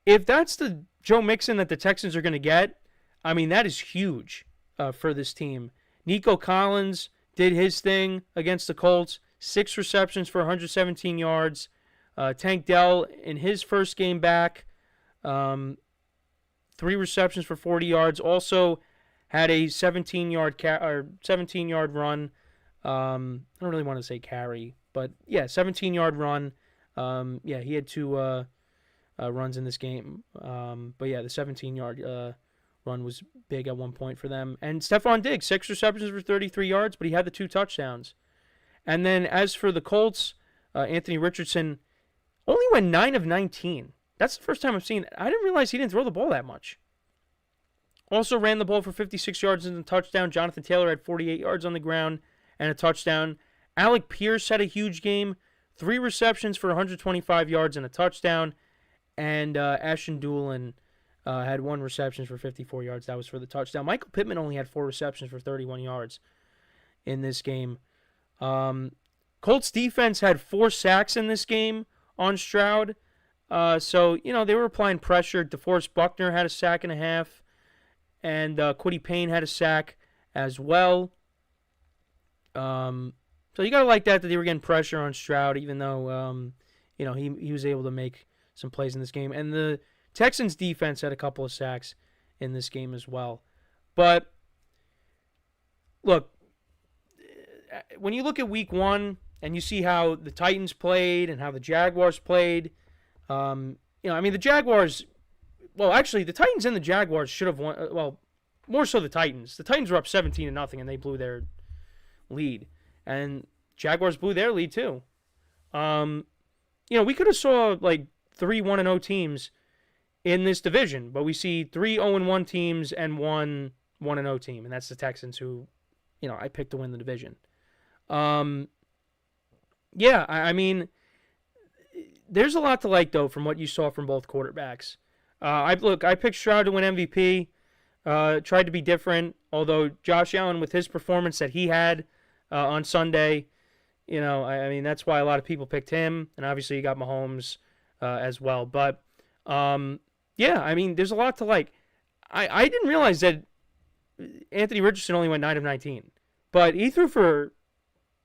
If that's the Joe Mixon that the Texans are going to get, I mean, that is huge for this team. Nico Collins did his thing against the Colts. 6 receptions for 117 yards. Tank Dell, in his first game back, 3 receptions for 40 yards. Also had a 17-yard run. I don't really want to say carry, but yeah, 17-yard run. He had 2 runs in this game. But yeah, the 17-yard run was big at one point for them. And Stephon Diggs, 6 receptions for 33 yards, but he had the 2 touchdowns. And then as for the Colts, Anthony Richardson only went 9 of 19. That's the first time I've seen that. I didn't realize he didn't throw the ball that much. Also ran the ball for 56 yards and a touchdown. Jonathan Taylor had 48 yards on the ground and a touchdown. Alec Pierce had a huge game. 3 receptions for 125 yards and a touchdown. And Ashton Doolin had 1 reception for 54 yards. That was for the touchdown. Michael Pittman only had 4 receptions for 31 yards in this game. Colts defense had 4 sacks in this game on Stroud. So, they were applying pressure. DeForest Buckner had a sack and a half. And Kwity Payne had a sack as well. So you got to like that they were getting pressure on Stroud, even though, he was able to make some plays in this game. And the Texans defense had a couple of sacks in this game as well. But, look, when you look at week 1 and you see how the Titans played and how the Jaguars played, the Jaguars, well, actually, the Titans and the Jaguars should have won, well, more so the Titans. The Titans were up 17-0 and they blew their lead. And Jaguars blew their lead too. We could have saw like 3 1-0 teams in this division, but we see 3 0-1 teams and 1 1-0 team, and that's the Texans, who, I picked to win the division. There's a lot to like though from what you saw from both quarterbacks. I picked Stroud to win MVP. Tried to be different, although Josh Allen, with his performance that he had on Sunday, that's why a lot of people picked him, and obviously you got Mahomes as well. But there's a lot to like. I didn't realize that Anthony Richardson only went 9 of 19, but he threw for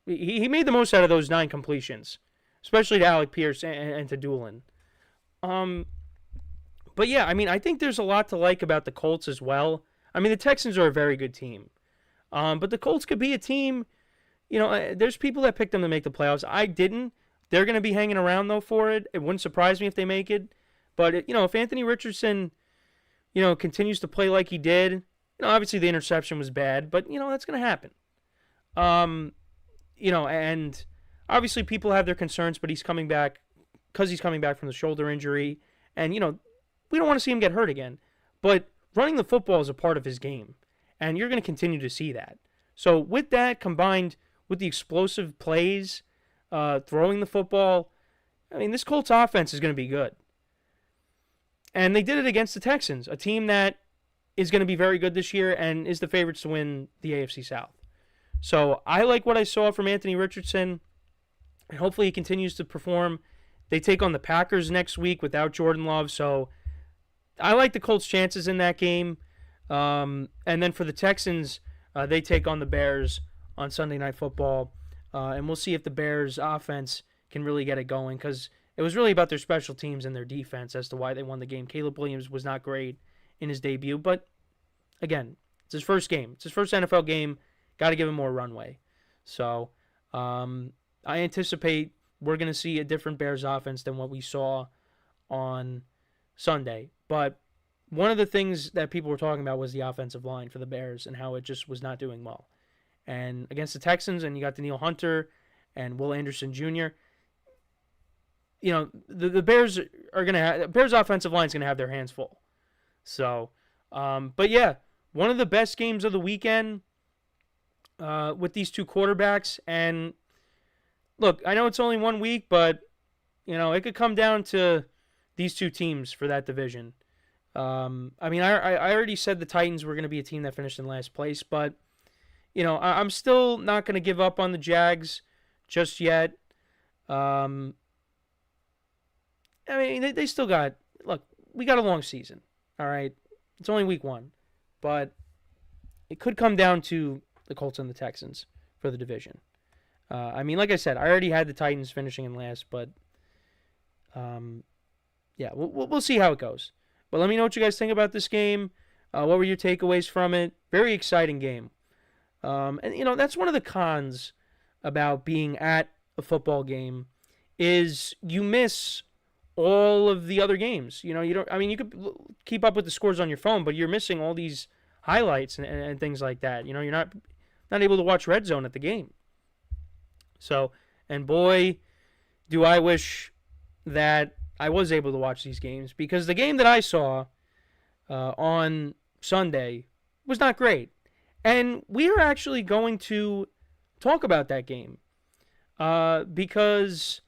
he made the most out of those 9 completions, especially to Alec Pierce and to Doolin. But yeah, I mean, I think there's a lot to like about the Colts as well. I mean, the Texans are a very good team. But the Colts could be a team, there's people that picked them to make the playoffs. I didn't. They're going to be hanging around, though, for it. It wouldn't surprise me if they make it. But, if Anthony Richardson, continues to play like he did, obviously the interception was bad, but, that's going to happen. And obviously people have their concerns, but he's coming back because he's coming back from the shoulder injury. And, we don't want to see him get hurt again. But running the football is a part of his game, and you're going to continue to see that. So with that, combined with the explosive plays, throwing the football, I mean, this Colts offense is going to be good. And they did it against the Texans, a team that is going to be very good this year and is the favorites to win the AFC South. So I like what I saw from Anthony Richardson, and hopefully he continues to perform. They take on the Packers next week without Jordan Love, so I like the Colts' chances in that game. And then for the Texans, they take on the Bears on Sunday Night Football. And we'll see if the Bears' offense can really get it going, because it was really about their special teams and their defense as to why they won the game. Caleb Williams was not great in his debut, but again, it's his first game. It's his first NFL game. Got to give him more runway. So I anticipate we're going to see a different Bears offense than what we saw on Sunday. But one of the things that people were talking about was the offensive line for the Bears and how it just was not doing well. And against the Texans, and you got Danielle Hunter and Will Anderson Jr., the Bears are going to have, Bears offensive line is going to have their hands full. So, but yeah, one of the best games of the weekend with these two quarterbacks. And look, I know it's only 1 week, but, it could come down to these two teams for that division. I mean, I already said the Titans were going to be a team that finished in last place, but, I'm still not going to give up on the Jags just yet. I mean, they still got, look, we got a long season, all right? It's only week 1, but it could come down to the Colts and the Texans for the division. I mean, like I said, I already had the Titans finishing in last, but yeah, we'll see how it goes. But let me know what you guys think about this game. What were your takeaways from it? Very exciting game. And, that's one of the cons about being at a football game is you miss all of the other games. You don't, I mean, you could keep up with the scores on your phone, but you're missing all these highlights and things like that. You're not able to watch Red Zone at the game. So, and boy, do I wish that I was able to watch these games, because the game that I saw on Sunday was not great. And we are actually going to talk about that game because,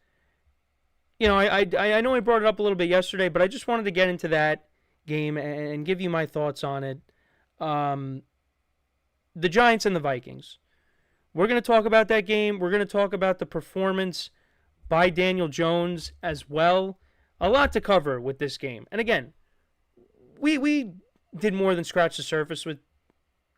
I know I brought it up a little bit yesterday, but I just wanted to get into that game and give you my thoughts on it. The Giants and the Vikings. We're going to talk about that game. We're going to talk about the performance by Daniel Jones as well. A lot to cover with this game. And again, we did more than scratch the surface with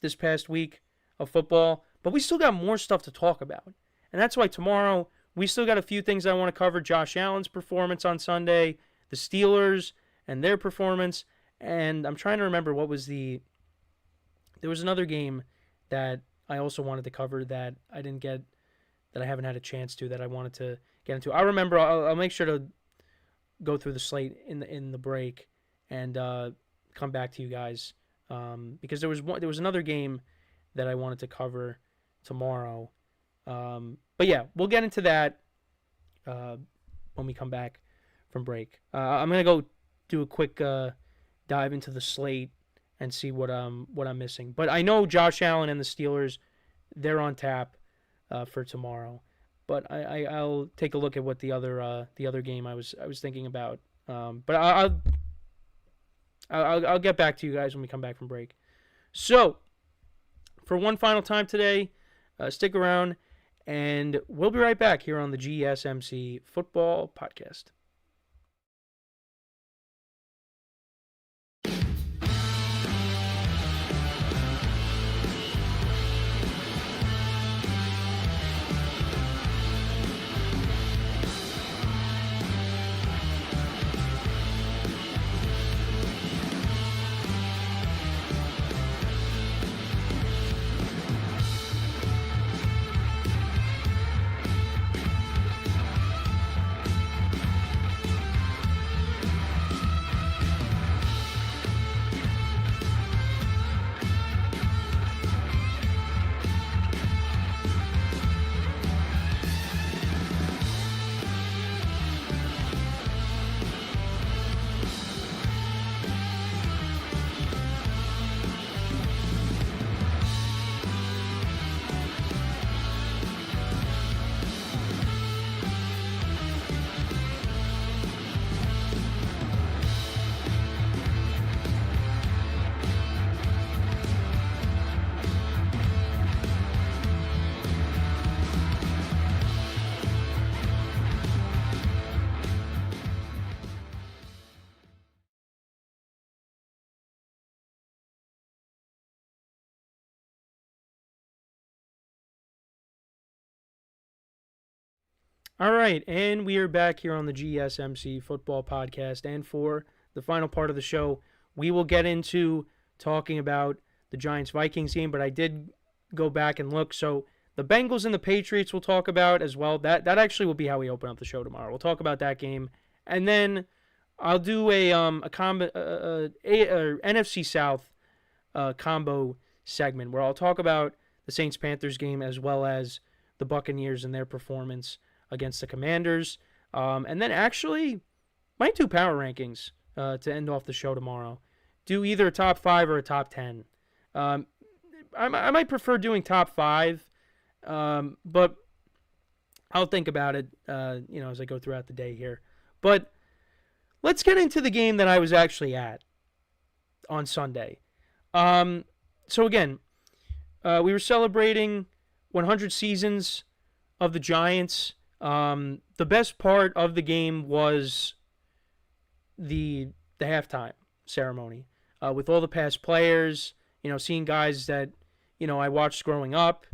this past week of football, but we still got more stuff to talk about. And that's why tomorrow we still got a few things I want to cover. Josh Allen's performance on Sunday, the Steelers and their performance, and I'm trying to remember there was another game that I also wanted to cover that I didn't get, that I haven't had a chance to, that I wanted to get into. I remember, I'll make sure to go through the slate in the break and come back to you guys, because there was another game that I wanted to cover tomorrow. But yeah, we'll get into that when we come back from break. I'm gonna go do a quick dive into the slate and see what I'm missing. But I know Josh Allen and the Steelers, they're on tap for tomorrow. But I'll take a look at what the other game I was thinking about. But I'll get back to you guys when we come back from break. So for one final time today, stick around, and we'll be right back here on the GSMC Football Podcast. All right, and we are back here on the GSMC Football Podcast, and for the final part of the show, we will get into talking about the Giants-Vikings game, but I did go back and look, so the Bengals and the Patriots we'll talk about as well. That actually will be how we open up the show tomorrow. We'll talk about that game, and then I'll do a NFC South combo segment where I'll talk about the Saints-Panthers game as well as the Buccaneers and their performance against the Commanders. And then actually might do power rankings to end off the show tomorrow. Do either a top 5 or a top 10. I might prefer doing top 5, but I'll think about it as I go throughout the day here. But let's get into the game that I was actually at on Sunday. So again, we were celebrating 100 seasons of the Giants. The best part of the game was the halftime ceremony with all the past players, seeing guys that, I watched growing up.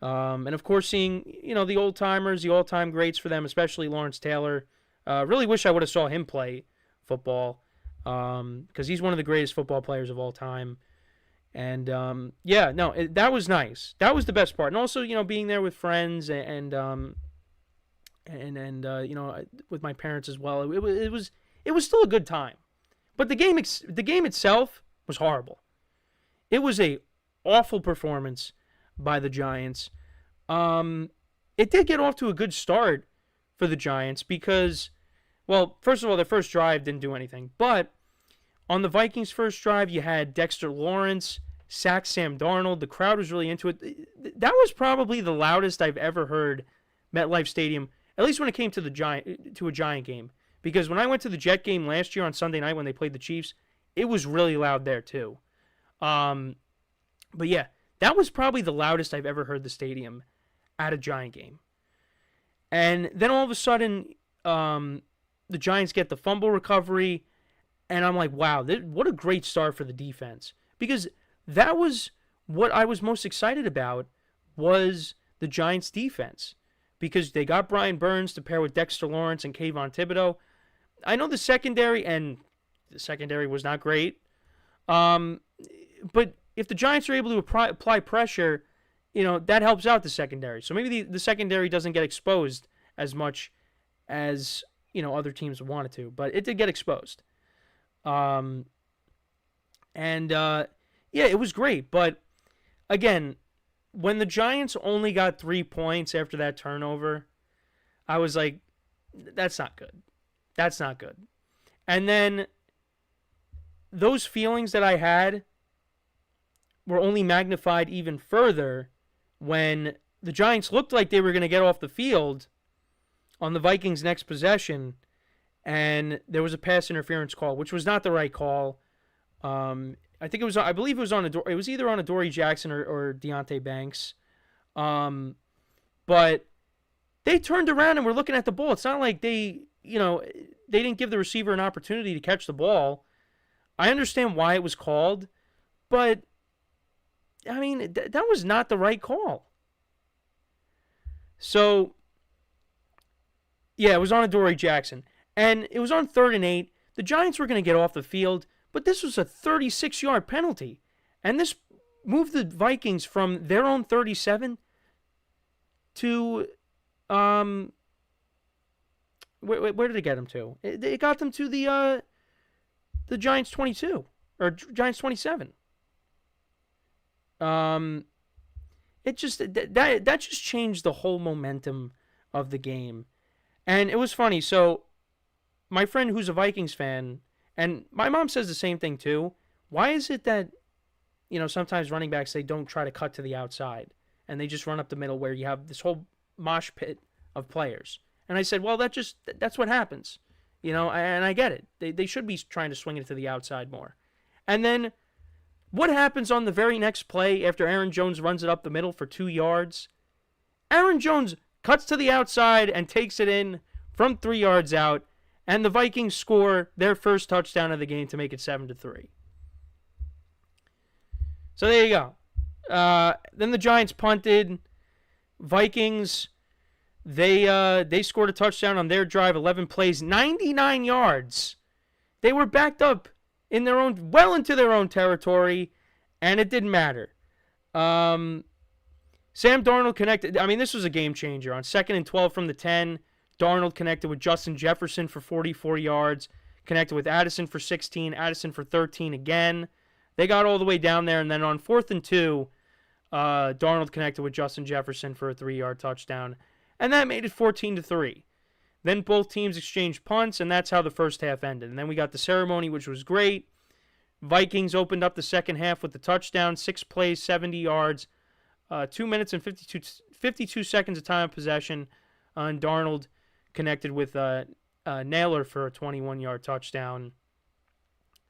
And of course seeing, the old timers, the all-time greats for them, especially Lawrence Taylor. Really wish I would have saw him play football because he's one of the greatest football players of all time. And that was nice. That was the best part. And also, being there with friends and with my parents as well. It was still a good time. But the game itself was horrible. It was a awful performance by the Giants. It did get off to a good start for the Giants because, well, first of all, their first drive didn't do anything. But on the Vikings' first drive, you had Dexter Lawrence sack Sam Darnold. The crowd was really into it. That was probably the loudest I've ever heard MetLife Stadium, at least when it came to a Giant game. Because when I went to the Jet game last year on Sunday night when they played the Chiefs, it was really loud there too. But yeah, that was probably the loudest I've ever heard the stadium at a Giant game. And then all of a sudden, the Giants get the fumble recovery, and I'm like, wow, what a great start for the defense. Because that was what I was most excited about, was the Giants' defense. Because they got Brian Burns to pair with Dexter Lawrence and Kayvon Thibodeau. I know the secondary was not great. But if the Giants are able to apply pressure, that helps out the secondary. So maybe the secondary doesn't get exposed as much as, other teams wanted to. But it did get exposed. It was great. But, again, when the Giants only got 3 points after that turnover, I was like, that's not good. That's not good. And then those feelings that I had were only magnified even further when the Giants looked like they were going to get off the field on the Vikings' next possession, and there was a pass interference call, which was not the right call. I believe it was it was either on Adoree Jackson or Deonte Banks. But they turned around and were looking at the ball. It's not like they didn't give the receiver an opportunity to catch the ball. I understand why it was called, but I mean, that was not the right call. So, yeah, it was on Adoree Jackson. And it was on 3rd and 8. The Giants were going to get off the field, but this was a 36-yard penalty. And this moved the Vikings from their own 37 to, where did it get them to? It got them to the Giants 22, or Giants 27. It just that just changed the whole momentum of the game. And it was funny. So my friend who's a Vikings fan, and my mom says the same thing too. Why is it that, sometimes running backs, they don't try to cut to the outside and they just run up the middle where you have this whole mosh pit of players? And I said, well, that's what happens. And I get it. They should be trying to swing it to the outside more. And then what happens on the very next play after Aaron Jones runs it up the middle for 2 yards? Aaron Jones cuts to the outside and takes it in from 3 yards out, and the Vikings score their first touchdown of the game to make it 7-3. So there you go. Then the Giants punted. Vikings They scored a touchdown on their drive, 11 plays, 99 yards. They were backed up well into their own territory, and it didn't matter. Sam Darnold connected. I mean, this was a game changer. On 2nd and 12 from the 10, Darnold connected with Justin Jefferson for 44 yards, connected with Addison for 16, Addison for 13 again. They got all the way down there, and then on 4th and 2, Darnold connected with Justin Jefferson for a 3-yard touchdown, and that made it 14-3. Then both teams exchanged punts, and that's how the first half ended. And then we got the ceremony, which was great. Vikings opened up the second half with the touchdown, 6 plays, 70 yards, 2 minutes and 52 seconds of time of possession, and Darnold connected with Naylor for a 21-yard touchdown,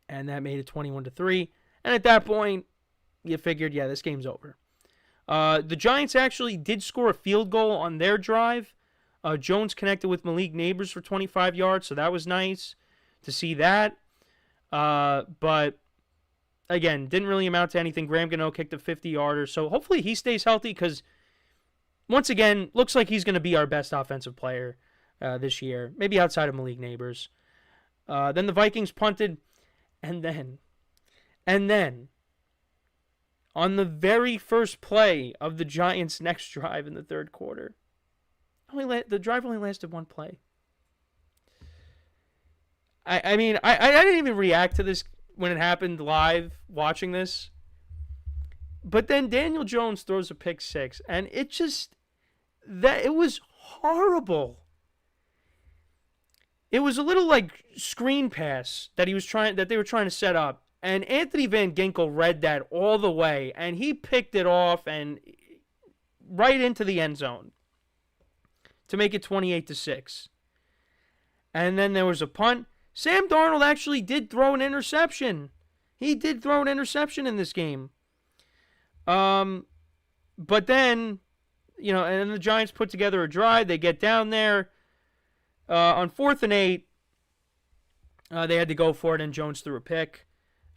and that made it 21-3. And at that point, you figured, yeah, this game's over. The Giants actually did score a field goal on their drive. Jones connected with Malik Neighbors for 25 yards, so that was nice to see that. But, again, didn't really amount to anything. Graham Gano kicked a 50-yarder, so hopefully he stays healthy because, once again, looks like he's going to be our best offensive player this year, maybe outside of Malik Neighbors. Then the Vikings punted, and then, on the very first play of the Giants' next drive in the third quarter, the drive only lasted 1 play. I mean, I didn't even react to this when it happened live, watching this. But then Daniel Jones throws a pick 6, and it was horrible. It was a little like screen pass that they were trying to set up, and Anthony Van Ginkel read that all the way, and he picked it off and right into the end zone to make it 28-6. And then there was a punt. Sam Darnold actually did throw an interception. He did throw an interception in this game. But then, and the Giants put together a drive. They get down there. On 4th and 8, they had to go for it, and Jones threw a pick.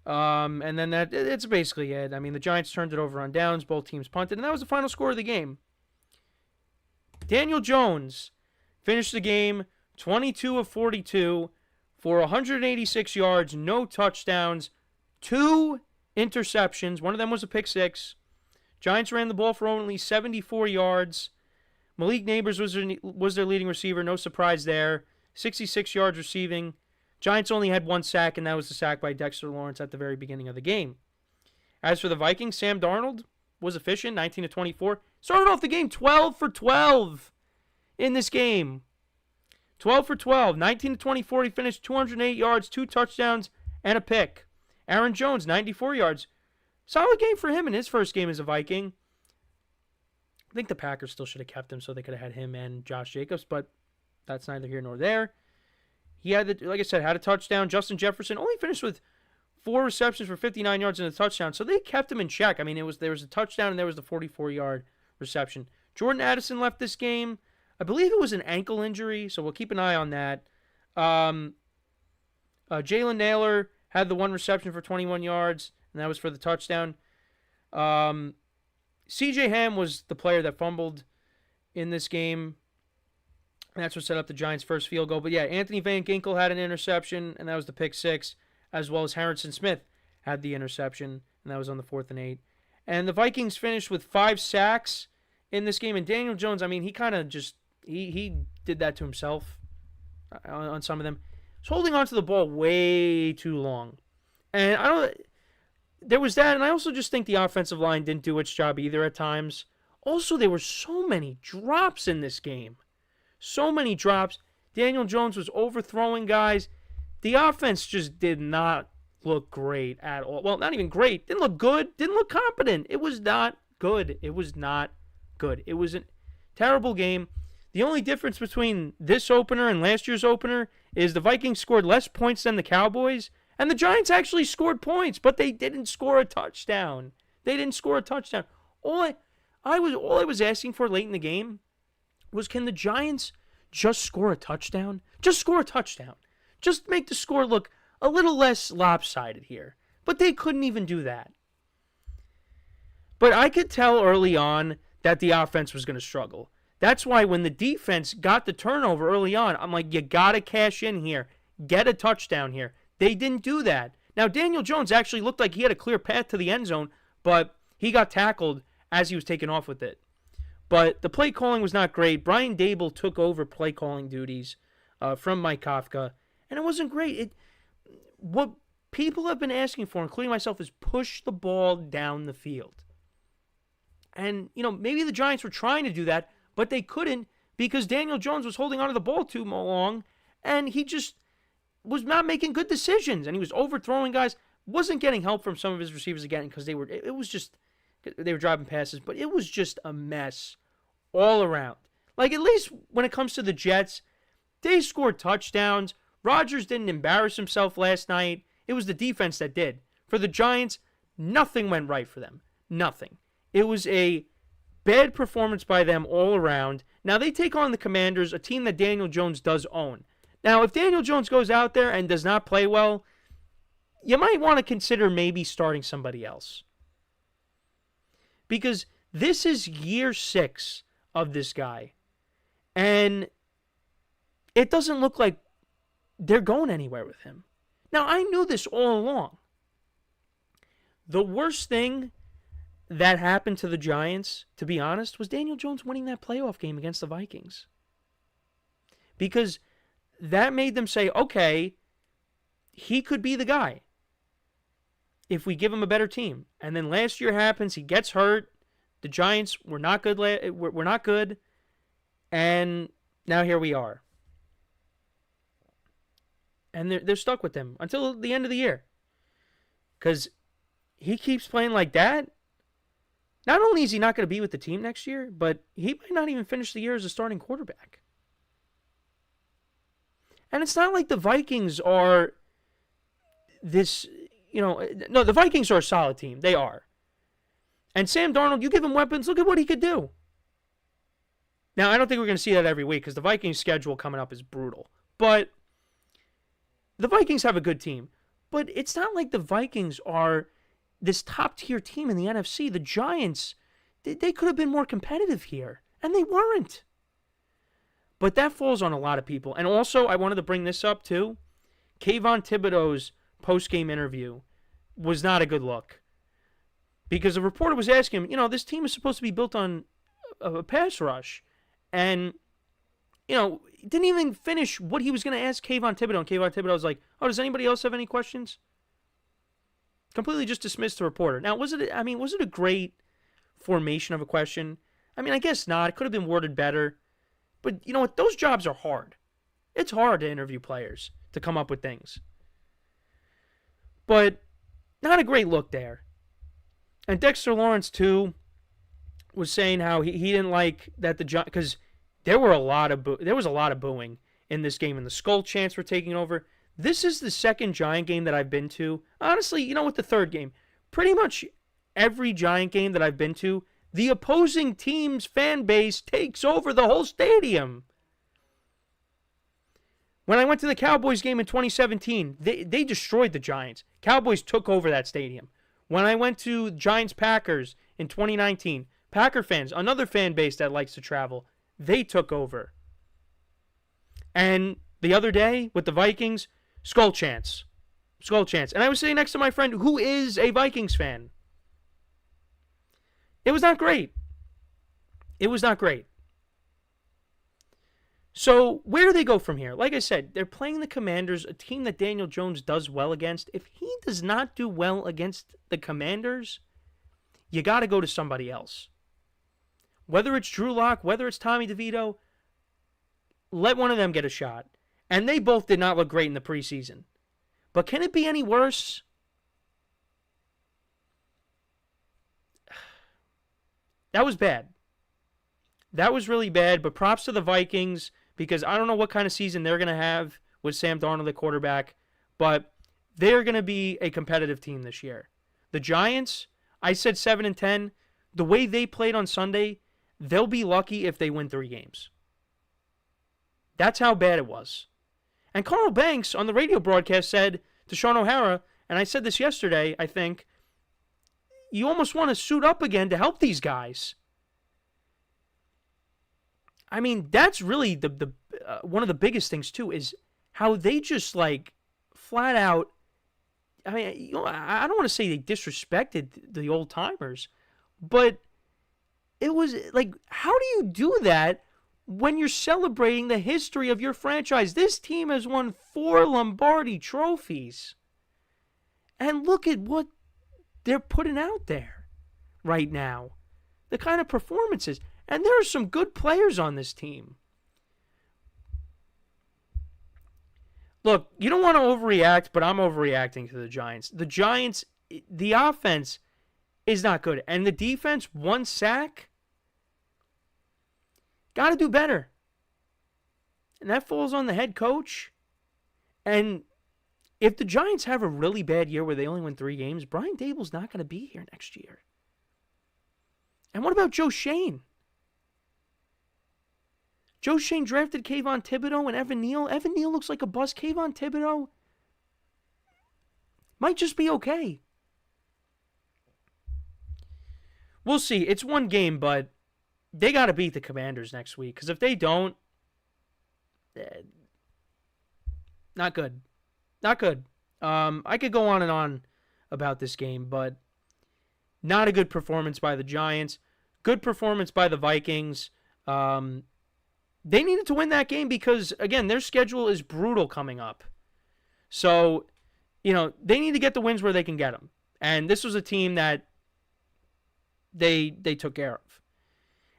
And then it's basically it. I mean, the Giants turned it over on downs. Both teams punted, and that was the final score of the game. Daniel Jones finished the game 22 of 42 for 186 yards, no touchdowns, 2 interceptions. One of them was a pick 6. Giants ran the ball for only 74 yards. Malik Neighbors was their leading receiver. No surprise there. 66 yards receiving. Giants only had 1 sack, and that was the sack by Dexter Lawrence at the very beginning of the game. As for the Vikings, Sam Darnold was efficient, 19 of 24. Started off the game 12 for 12 in this game. 12 for 12, 19 to 24. He finished 208 yards, 2 touchdowns, and a pick. Aaron Jones, 94 yards. Solid game for him in his first game as a Viking. I think the Packers still should have kept him so they could have had him and Josh Jacobs, but that's neither here nor there. He had, like I said, had a touchdown. Justin Jefferson only finished with 4 receptions for 59 yards and a touchdown, so they kept him in check. I mean, there was a touchdown and there was the 44-yard reception. Jordan Addison left this game. I believe it was an ankle injury, so we'll keep an eye on that. Jalen Naylor had the 1 reception for 21 yards, and that was for the touchdown. C.J. Ham was the player that fumbled in this game. And that's what set up the Giants' first field goal. But yeah, Anthony Van Ginkel had an interception, and that was the pick 6, as well as Harrison Smith had the interception, and that was on the 4th and 8. And the Vikings finished with 5 sacks in this game. And Daniel Jones, I mean, he kind of just, he did that to himself on some of them. He was holding on to the ball way too long. And there was that, and I also just think the offensive line didn't do its job either at times. Also, there were so many drops in this game. So many drops. Daniel Jones was overthrowing guys. The offense just did not look great at all. Well, not even great. Didn't look good. Didn't look competent. It was not good. It was not good. It was a terrible game. The only difference between this opener and last year's opener is the Vikings scored less points than the Cowboys, and the Giants actually scored points, but they didn't score a touchdown. They didn't score a touchdown. All I was asking for late in the game was, can the Giants just score a touchdown? Just score a touchdown. Just make the score look a little less lopsided here. But they couldn't even do that. But I could tell early on that the offense was going to struggle. That's why when the defense got the turnover early on, I'm like, you got to cash in here. Get a touchdown here. They didn't do that. Now, Daniel Jones actually looked like he had a clear path to the end zone, but he got tackled as he was taking off with it. But the play calling was not great. Brian Dable took over play calling duties from Mike Kafka, and it wasn't great. What people have been asking for, including myself, is push the ball down the field. And, maybe the Giants were trying to do that, but they couldn't because Daniel Jones was holding onto the ball too long, and he just was not making good decisions, and he was overthrowing guys. Wasn't getting help from some of his receivers again because they were driving passes, but it was just a mess all around. Like, at least when it comes to the Jets, they scored touchdowns. Rodgers didn't embarrass himself last night. It was the defense that did. For the Giants, nothing went right for them. Nothing. It was a bad performance by them all around. Now, they take on the Commanders, a team that Daniel Jones does own. Now, if Daniel Jones goes out there and does not play well, you might want to consider maybe starting somebody else. Because this is year 6 of this guy. And it doesn't look like they're going anywhere with him. Now, I knew this all along. The worst thing that happened to the Giants, to be honest, was Daniel Jones winning that playoff game against the Vikings. Because that made them say, okay, he could be the guy if we give him a better team. And then last year happens, he gets hurt. The Giants were not good. We're not good. And now here we are. And they're stuck with him until the end of the year. Because he keeps playing like that. Not only is he not going to be with the team next year, but he might not even finish the year as a starting quarterback. And it's not like the Vikings are this, no, the Vikings are a solid team. They are. And Sam Darnold, you give him weapons, look at what he could do. Now, I don't think we're going to see that every week because the Vikings' schedule coming up is brutal. But the Vikings have a good team. But it's not like the Vikings are this top-tier team in the NFC. The Giants, they could have been more competitive here. And they weren't. But that falls on a lot of people. And also, I wanted to bring this up, too. Kayvon Thibodeau's post-game interview was not a good look. Because a reporter was asking him, this team is supposed to be built on a pass rush. And, didn't even finish what he was going to ask Kayvon Thibodeau. And Kayvon Thibodeau was like, oh, does anybody else have any questions? Completely just dismissed the reporter. Now, was it a great formation of a question? I guess not. It could have been worded better. But you know what? Those jobs are hard. It's hard to interview players, to come up with things. But not a great look there. And Dexter Lawrence, too, was saying how he didn't like that the Giants, because there was a lot of booing in this game, and the skull chants were taking over. This is the second Giant game that I've been to. Honestly, with the third game, pretty much every Giant game that I've been to, the opposing team's fan base takes over the whole stadium. When I went to the Cowboys game in 2017, they destroyed the Giants. Cowboys took over that stadium. When I went to Giants-Packers in 2019, Packer fans, another fan base that likes to travel, they took over. And the other day with the Vikings, skull chants. Skull chants. And I was sitting next to my friend who is a Vikings fan. It was not great. It was not great. So where do they go from here? Like I said, they're playing the Commanders, a team that Daniel Jones does well against. If he does not do well against the Commanders, you got to go to somebody else. Whether it's Drew Lock, whether it's Tommy DeVito, let one of them get a shot. And they both did not look great in the preseason. But can it be any worse? That was bad. That was really bad, but props to the Vikings, because I don't know what kind of season they're going to have with Sam Darnold at quarterback, but they're going to be a competitive team this year. The Giants, I said 7-10. The way they played on Sunday, they'll be lucky if they win 3 games. That's how bad it was. And Carl Banks on the radio broadcast said to Sean O'Hara, and I said this yesterday, I think, you almost want to suit up again to help these guys. I mean, that's really the one of the biggest things too, is how they just like flat out. I mean, you know, I don't want to say they disrespected the old timers, but it was like, how do you do that when you're celebrating the history of your franchise? This team has won 4 Lombardi trophies, and look at what they're putting out there right now, the kind of performances, and there are some good players on this team. Look, you don't want to overreact, but I'm overreacting to the Giants. The Giants, the offense is not good. And the defense, 1 sack, got to do better. And that falls on the head coach. And if the Giants have a really bad year where they only win 3 games, Brian Dable's not going to be here next year. And what about Joe Shane? Joe Shane drafted Kayvon Thibodeau and Evan Neal. Evan Neal looks like a bust. Kayvon Thibodeau might just be okay. We'll see. It's 1 game, but they got to beat the Commanders next week. Because if they don't, not good. Not good. I could go on and on about this game, but not a good performance by the Giants. Good performance by the Vikings. They needed to win that game because, again, their schedule is brutal coming up. So, you know, they need to get the wins where they can get them. And this was a team that they took care of.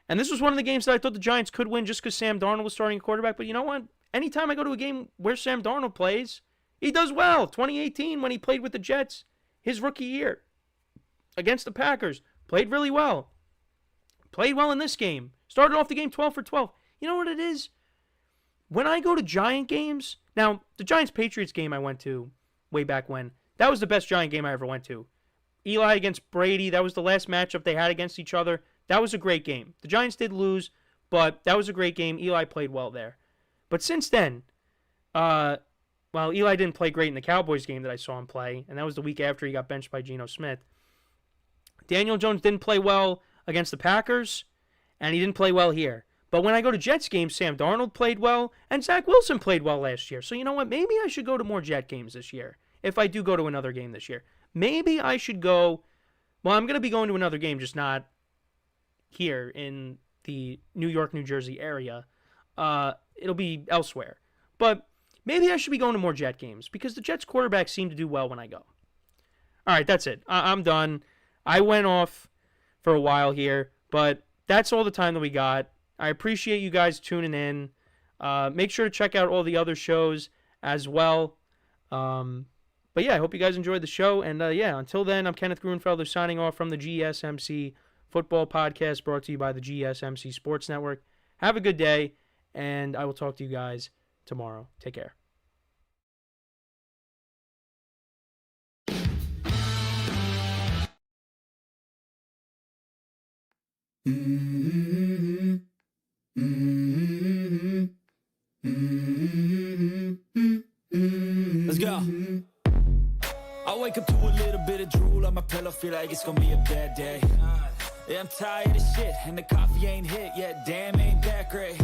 And this was one of the games that I thought the Giants could win just because Sam Darnold was starting a quarterback. But you know what? Anytime I go to a game where Sam Darnold plays, he does well. 2018, when he played with the Jets, his rookie year against the Packers, played really well. Played well in this game. Started off the game 12 for 12. You know what it is? When I go to Giant games, now, the Giants-Patriots game I went to way back when, that was the best Giant game I ever went to. Eli against Brady, that was the last matchup they had against each other. That was a great game. The Giants did lose, but that was a great game. Eli played well there. But since then, well, Eli didn't play great in the Cowboys game that I saw him play, and that was the week after he got benched by Geno Smith. Daniel Jones didn't play well against the Packers, and he didn't play well here. But when I go to Jets games, Sam Darnold played well, and Zach Wilson played well last year. So you know what? Maybe I should go to more Jet games this year, if I do go to another game this year. Maybe I should go, well, I'm going to be going to another game, just not here in the New York, New Jersey area. It'll be elsewhere. But maybe I should be going to more Jet games, because the Jets quarterbacks seem to do well when I go. All right, that's it. I'm done. I went off for a while here, but that's all the time that we got. I appreciate you guys tuning in. Make sure to check out all the other shows as well. But yeah, I hope you guys enjoyed the show. And yeah, until then, I'm Kenneth Grunfelder signing off from the GSMC Football Podcast, brought to you by the GSMC Sports Network. Have a good day, and I will talk to you guys tomorrow. Take care. Let's go. I wake up to a little bit of drool on my pillow, feel like it's gonna be a bad day. Yeah, I'm tired of shit, and the coffee ain't hit yet, damn, ain't that great.